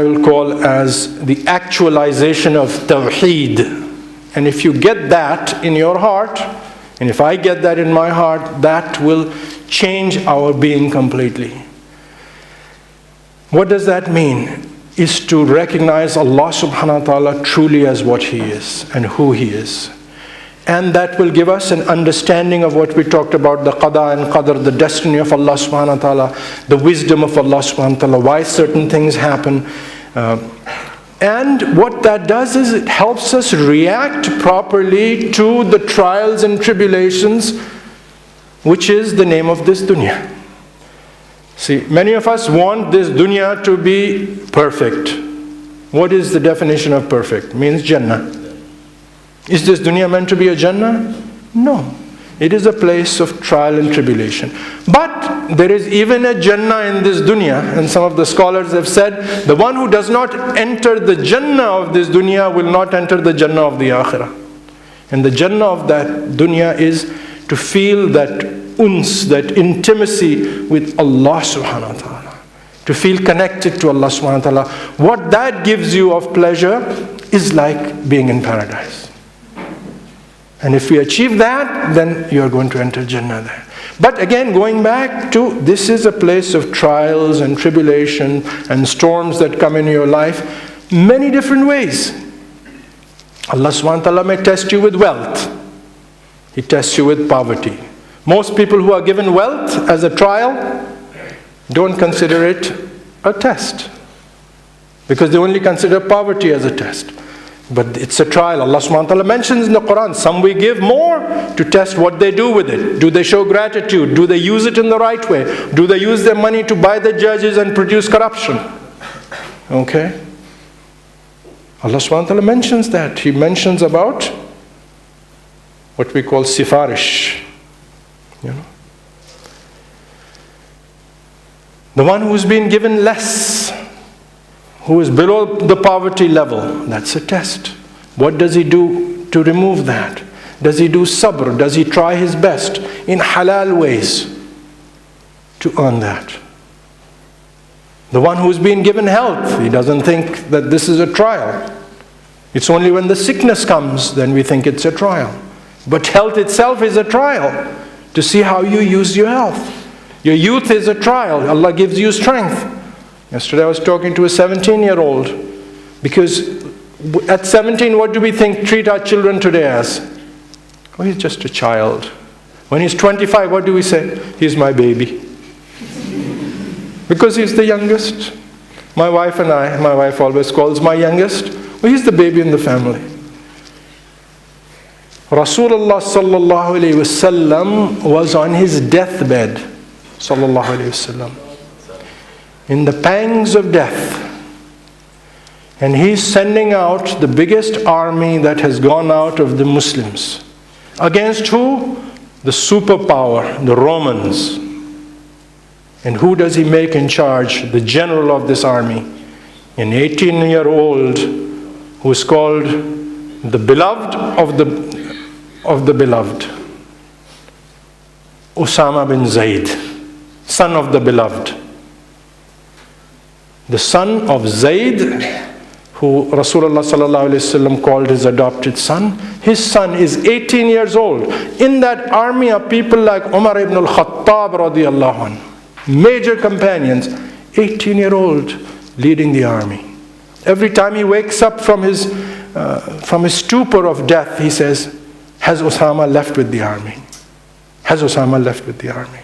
S1: will call as the actualization of tawheed. And if you get that in your heart, and if I get that in my heart, that will change our being completely. What does that mean? Is to recognize Allah subhanahu wa ta'ala truly as what He is and who He is. And that will give us an understanding of what we talked about, the qada and qadr, the destiny of Allah subhanahu wa ta'ala, the wisdom of Allah subhanahu wa ta'ala, why certain things happen. And what that does is it helps us react properly to the trials and tribulations, which is the name of this dunya. See, many of us want this dunya to be perfect. What is the definition of perfect? It means Jannah. Is this dunya meant to be a Jannah? No. It is a place of trial and tribulation. But there is even a Jannah in this dunya, and some of the scholars have said, the one who does not enter the Jannah of this dunya will not enter the Jannah of the Akhirah. And the Jannah of that dunya is to feel that uns, that intimacy with Allah subhanahu wa ta'ala. To feel connected to Allah subhanahu wa ta'ala. What that gives you of pleasure is like being in paradise. And if we achieve that, then you are going to enter Jannah there. But again, going back to, this is a place of trials and tribulation and storms that come in your life, many different ways. Allah subhanahu wa ta'ala may test you with wealth. He tests you with poverty. Most people who are given wealth as a trial don't consider it a test, because they only consider poverty as a test. But it's a trial. Allah subhanahu wa ta'ala mentions in the Quran, some we give more to test what they do with it. Do they show gratitude? Do they use it in the right way? Do they use their money to buy the judges and produce corruption? Okay? Allah subhanahu wa ta'ala mentions that. He mentions about what we call sifarish. You know? The one who's been given less, who is below the poverty level, that's a test. What does he do to remove that? Does he do sabr? Does he try his best in halal ways to earn that? The one who's been given health, he doesn't think that this is a trial. It's only when the sickness comes, then we think it's a trial. But health itself is a trial, to see how you use your health. Your youth is a trial. Allah gives you strength. Yesterday I was talking to a 17-year-old, because at 17, what do we treat our children today as? Oh, he's just a child. When he's 25, what do we say? He's my baby. Because he's the youngest. My wife always calls my youngest, well, he's the baby in the family. Rasulullah sallallahu alayhi wasallam was on his deathbed, sallallahu alayhi wasallam, in the pangs of death. And he's sending out the biggest army that has gone out of the Muslims. Against who? The superpower, the Romans. And who does he make in charge? The general of this army, an 18-year-old who is called the beloved of the beloved, Osama bin Zaid, son of the beloved. The son of Zaid, who Rasulullah sallallahu alaihi wasallam called his adopted son. His son is 18 years old. In that army are people like Umar ibn al-Khattab radiyallahu anhu, major companions, 18-year-old leading the army. Every time he wakes up from his stupor of death, he says, has Osama left with the army? Has Osama left with the army?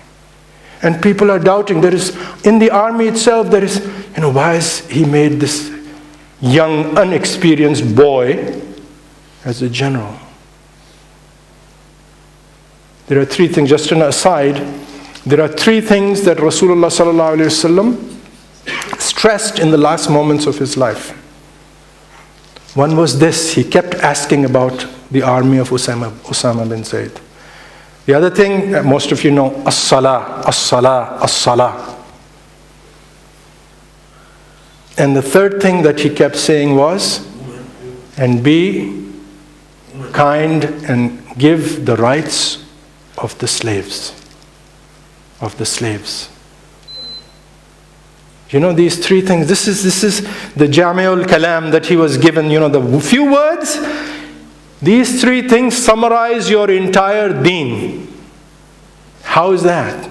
S1: And people are doubting. There is, in the army itself, there is, why has he made this young, unexperienced boy as a general? There are three things, just an aside, there are three things that Rasulullah sallallahu alaihi wasallam stressed in the last moments of his life. One was this: he kept asking about the army of Osama bin Zaid. The other thing, most of you know, as-salah, as-salah, as-salah. And the third thing that he kept saying was, and be kind and give the rights of the slaves. Of the slaves. These three things, this is the Jami'ul Kalam that he was given, the few words. These three things summarize your entire deen. How is that?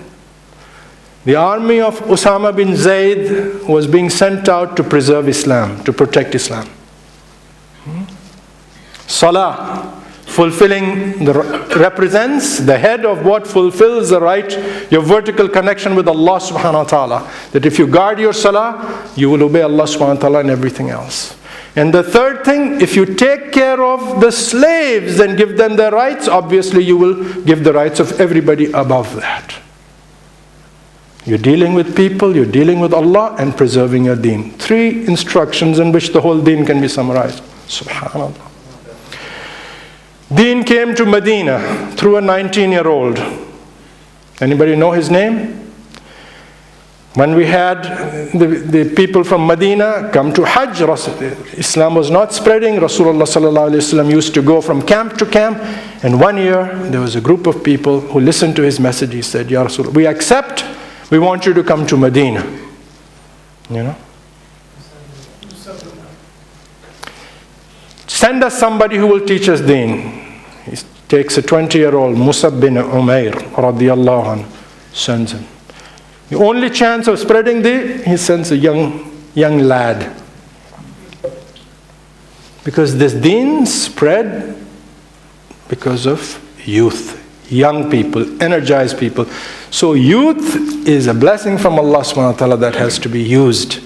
S1: The army of Osama bin Zaid was being sent out to preserve Islam, to protect Islam. Salah, represents the head of what fulfills the right, your vertical connection with Allah subhanahu wa ta'ala. That if you guard your salah, you will obey Allah subhanahu wa ta'ala in everything else. And the third thing, if you take care of the slaves and give them their rights, obviously you will give the rights of everybody above that. You're dealing with people, you're dealing with Allah, and preserving your deen. Three instructions in which the whole deen can be summarized. Subhanallah. Deen came to Medina through a 19-year-old. Anybody know his name? When we had the people from Medina come to Hajj, Islam was not spreading. Rasulullah sallallahu alaihi wasallam used to go from camp to camp. And one year, there was a group of people who listened to his message. He said, Ya Rasulullah, we accept. We want you to come to Medina. Send us somebody who will teach us deen. He takes a 20-year-old Musab bin Umair radiyallahu anhu, sends him. The only chance of spreading he sends a young lad. Because this deen spread because of youth, young people, energized people. So youth is a blessing from Allah subhanahu wa ta'ala that has to be used.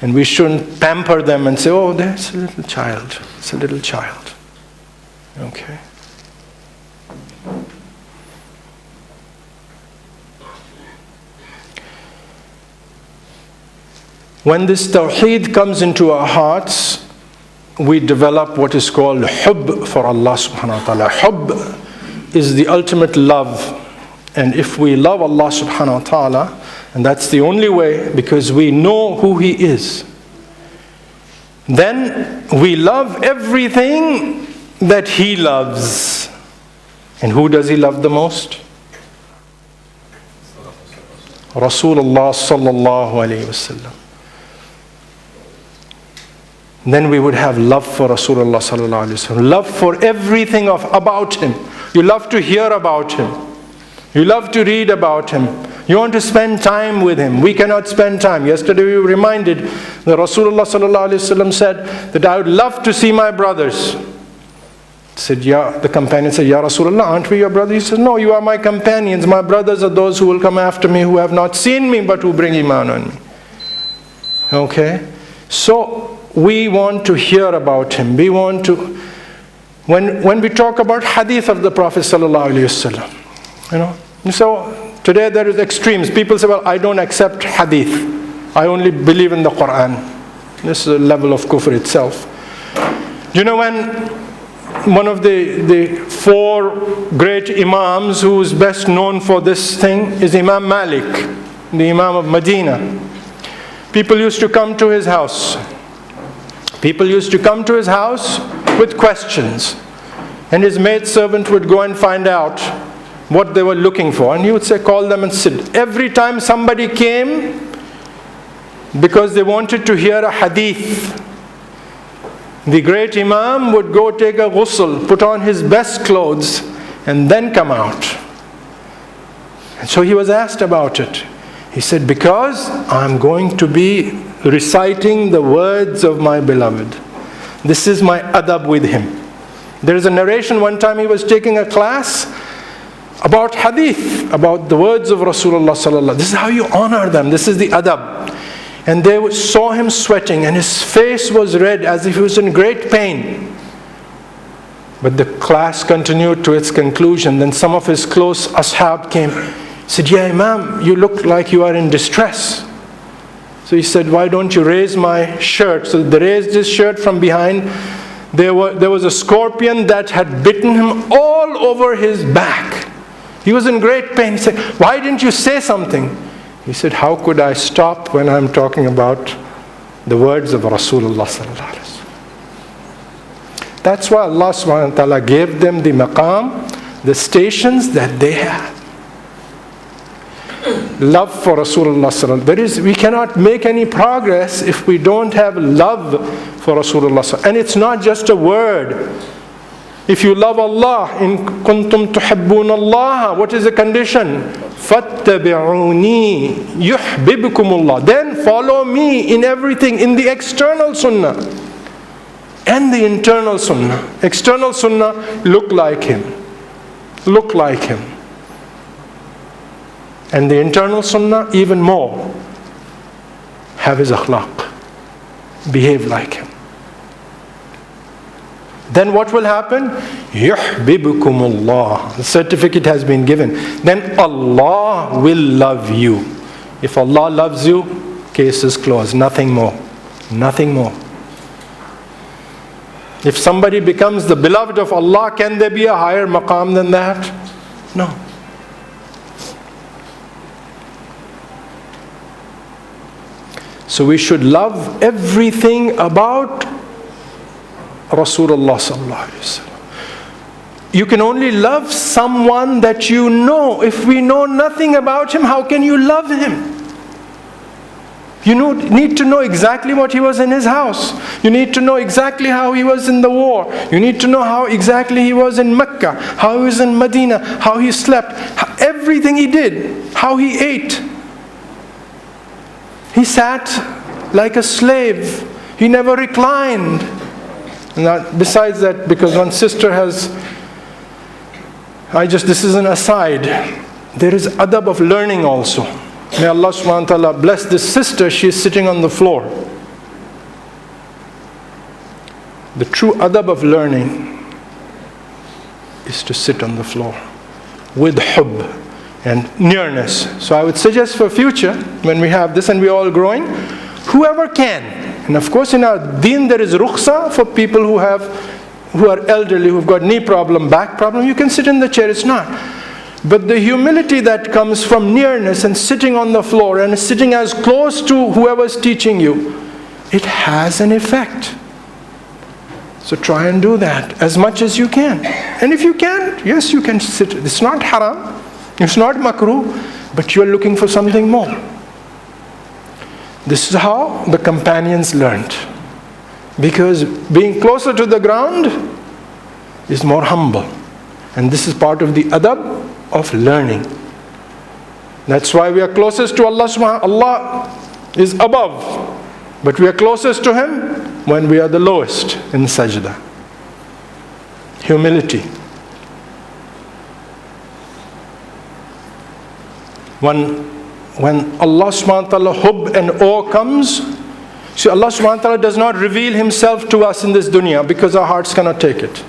S1: And we shouldn't pamper them and say, oh, there's a little child. It's a little child. Okay. When this tawheed comes into our hearts, we develop what is called hubb for Allah subhanahu wa ta'ala. Hubb is the ultimate love. And if we love Allah subhanahu wa ta'ala, and that's the only way, because we know who He is, then we love everything that He loves. And who does He love the most? Rasulullah sallallahu alayhi wasallam. Then we would have love for Rasulullah sallallahu alayhi wasallam. Love for everything about Him. You love to hear about Him. You love to read about Him. You want to spend time with Him. We cannot spend time. Yesterday we were reminded that Rasulullah sallallahu alayhi wasallam said that I would love to see my brothers. The companion said, Ya Rasulullah, aren't we your brothers? He said, no, you are my companions. My brothers are those who will come after me, who have not seen me, but who bring iman on me. Okay? So, we want to hear about Him. We want to, when we talk about hadith of the Prophet sallallahu alaihi wasallam, so today there is extremes. People say, well, I don't accept hadith. I only believe in the Quran. This is a level of kufr itself. When one of the four great imams who is best known for this thing is Imam Malik, the Imam of Medina. People used to come to his house. People used to come to his house with questions. And his maidservant would go and find out what they were looking for. And he would say, call them and sit. Every time somebody came, because they wanted to hear a hadith, the great imam would go take a ghusl, put on his best clothes, and then come out. And so he was asked about it. He said, because I'm going to be reciting the words of my beloved. This is my adab with him. There is a narration one time he was taking a class about hadith, about the words of Rasulullah sallallahu. This is how you honor them. This is the adab. And they saw him sweating and his face was red as if he was in great pain. But the class continued to its conclusion. Then some of his close ashab came. He said, yeah, Imam, you look like you are in distress. So he said, why don't you raise my shirt? So they raised his shirt from behind. There was a scorpion that had bitten him all over his back. He was in great pain. He said, why didn't you say something? He said, how could I stop when I'm talking about the words of Rasulullah sallallahu alaihi wasallam? That's why Allah subhanahu wa ta'ala gave them the maqam, the stations that they had. Love for Rasulullah sallallahu alaihi wasallam. We cannot make any progress if we don't have love for Rasulullah sallallahu alaihi wasallam. And it's not just a word. If you love Allah, in kuntum tuhibbun Allah, what is the condition? Fattabi'uni yuhibbukumullah. Then follow me in everything, in the external sunnah and the internal sunnah. External sunnah, look like him. Look like him. And the internal sunnah, even more. Have his akhlaq. Behave like him. Then what will happen? Yuhibbukumullah. The certificate has been given. Then Allah will love you. If Allah loves you, case is closed. Nothing more. Nothing more. If somebody becomes the beloved of Allah, can there be a higher maqam than that? No. So we should love everything about Rasulullah sallallahu alaihi wasallam. You can only love someone that you know. If we know nothing about him, how can you love him? You need to know exactly what he was in his house. You need to know exactly how he was in the war. You need to know how exactly he was in Mecca, how he was in Medina, how he slept, everything he did, how he ate. He sat like a slave. He never reclined. Now, besides that, because one sister has, this is an aside, there is adab of learning also. May Allah subhanahu wa ta'ala bless this sister, she is sitting on the floor. The true adab of learning is to sit on the floor with hubb and nearness. So I would suggest for future, when we have this and we're all growing, whoever can. And of course in our deen there is rukhsa for people who are elderly, who've got knee problem, back problem. You can sit in the chair, it's not. But the humility that comes from nearness and sitting on the floor and sitting as close to whoever's teaching you, it has an effect. So try and do that as much as you can. And if you can, yes, you can sit. It's not haram, it's not makruh, but you're looking for something more. This is how the companions learned. Because being closer to the ground is more humble. And this is part of the adab of learning. That's why we are closest to Allah subhanahu. Allah is above, but we are closest to Him when we are the lowest in sajda. Humility. When Allah subhanahu wa ta'ala hubb and awe comes, see, Allah subhanahu wa ta'ala does not reveal Himself to us in this dunya because our hearts cannot take it.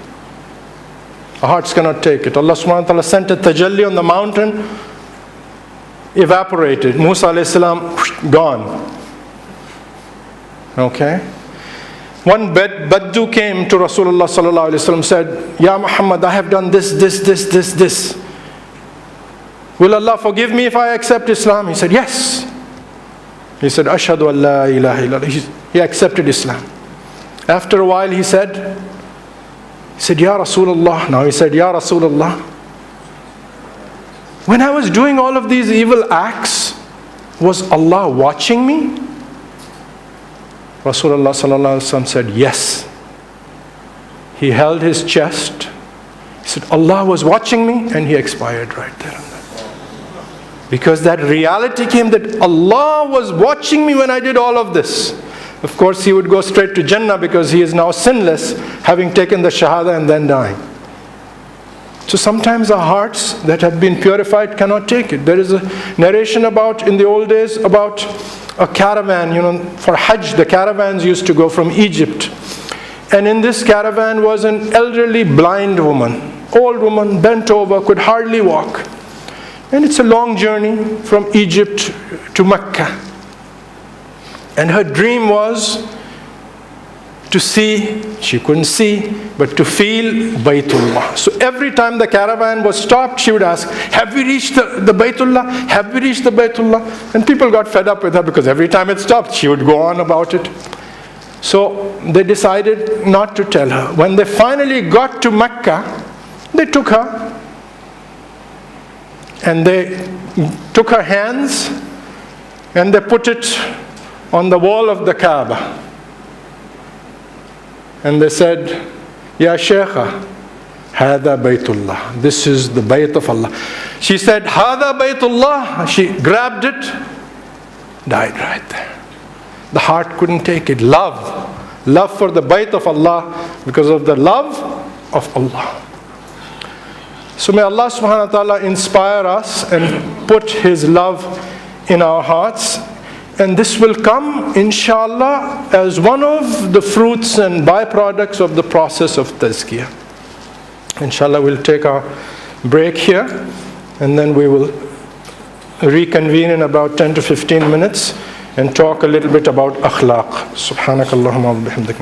S1: Our hearts cannot take it. Allah subhanahu wa ta'ala sent a tajalli on the mountain, evaporated. Musa alayhi salam, gone. Okay? One Baddu came to Rasulullah sallallahu alayhi wa sallam, said, Ya Muhammad, I have done this. Will Allah forgive me if I accept Islam? He said, yes. He said, Ashhadu an la ilaha illallah. He accepted Islam. After a while he said, Ya Rasulullah. Now he said, Ya Rasulullah, when I was doing all of these evil acts, was Allah watching me? Rasulullah sallallahu alaihi wasallam said, yes. He held his chest. He said, Allah was watching me, and he expired right there and then. Because that reality came that Allah was watching me when I did all of this. Of course, he would go straight to Jannah because he is now sinless, having taken the Shahada and then dying. So sometimes our hearts that have been purified cannot take it. There is a narration about, in the old days, about a caravan. For Hajj, the caravans used to go from Egypt. And in this caravan was an elderly blind woman. Old woman, bent over, could hardly walk. And it's a long journey from Egypt to Mecca. And her dream was to see, she couldn't see, but to feel Baytullah. So every time the caravan was stopped, she would ask, have we reached the Baytullah? Have we reached the Baytullah? And people got fed up with her because every time it stopped, she would go on about it. So they decided not to tell her. When they finally got to Mecca, they took her and they took her hands and they put it on the wall of the Kaaba. And they said, Ya Shaykha, Hada Baytullah. This is the Bayt of Allah. She said, Hada Baytullah. She grabbed it, died right there. The heart couldn't take it. Love for the Bayt of Allah because of the love of Allah. So may Allah subhanahu wa ta'ala inspire us and put His love in our hearts. And this will come, inshallah, as one of the fruits and byproducts of the process of tazkiyah. Inshallah, we'll take our break here, and then we will reconvene in about 10 to 15 minutes and talk a little bit about akhlaq. Subhanakallahumma wa bihamdik.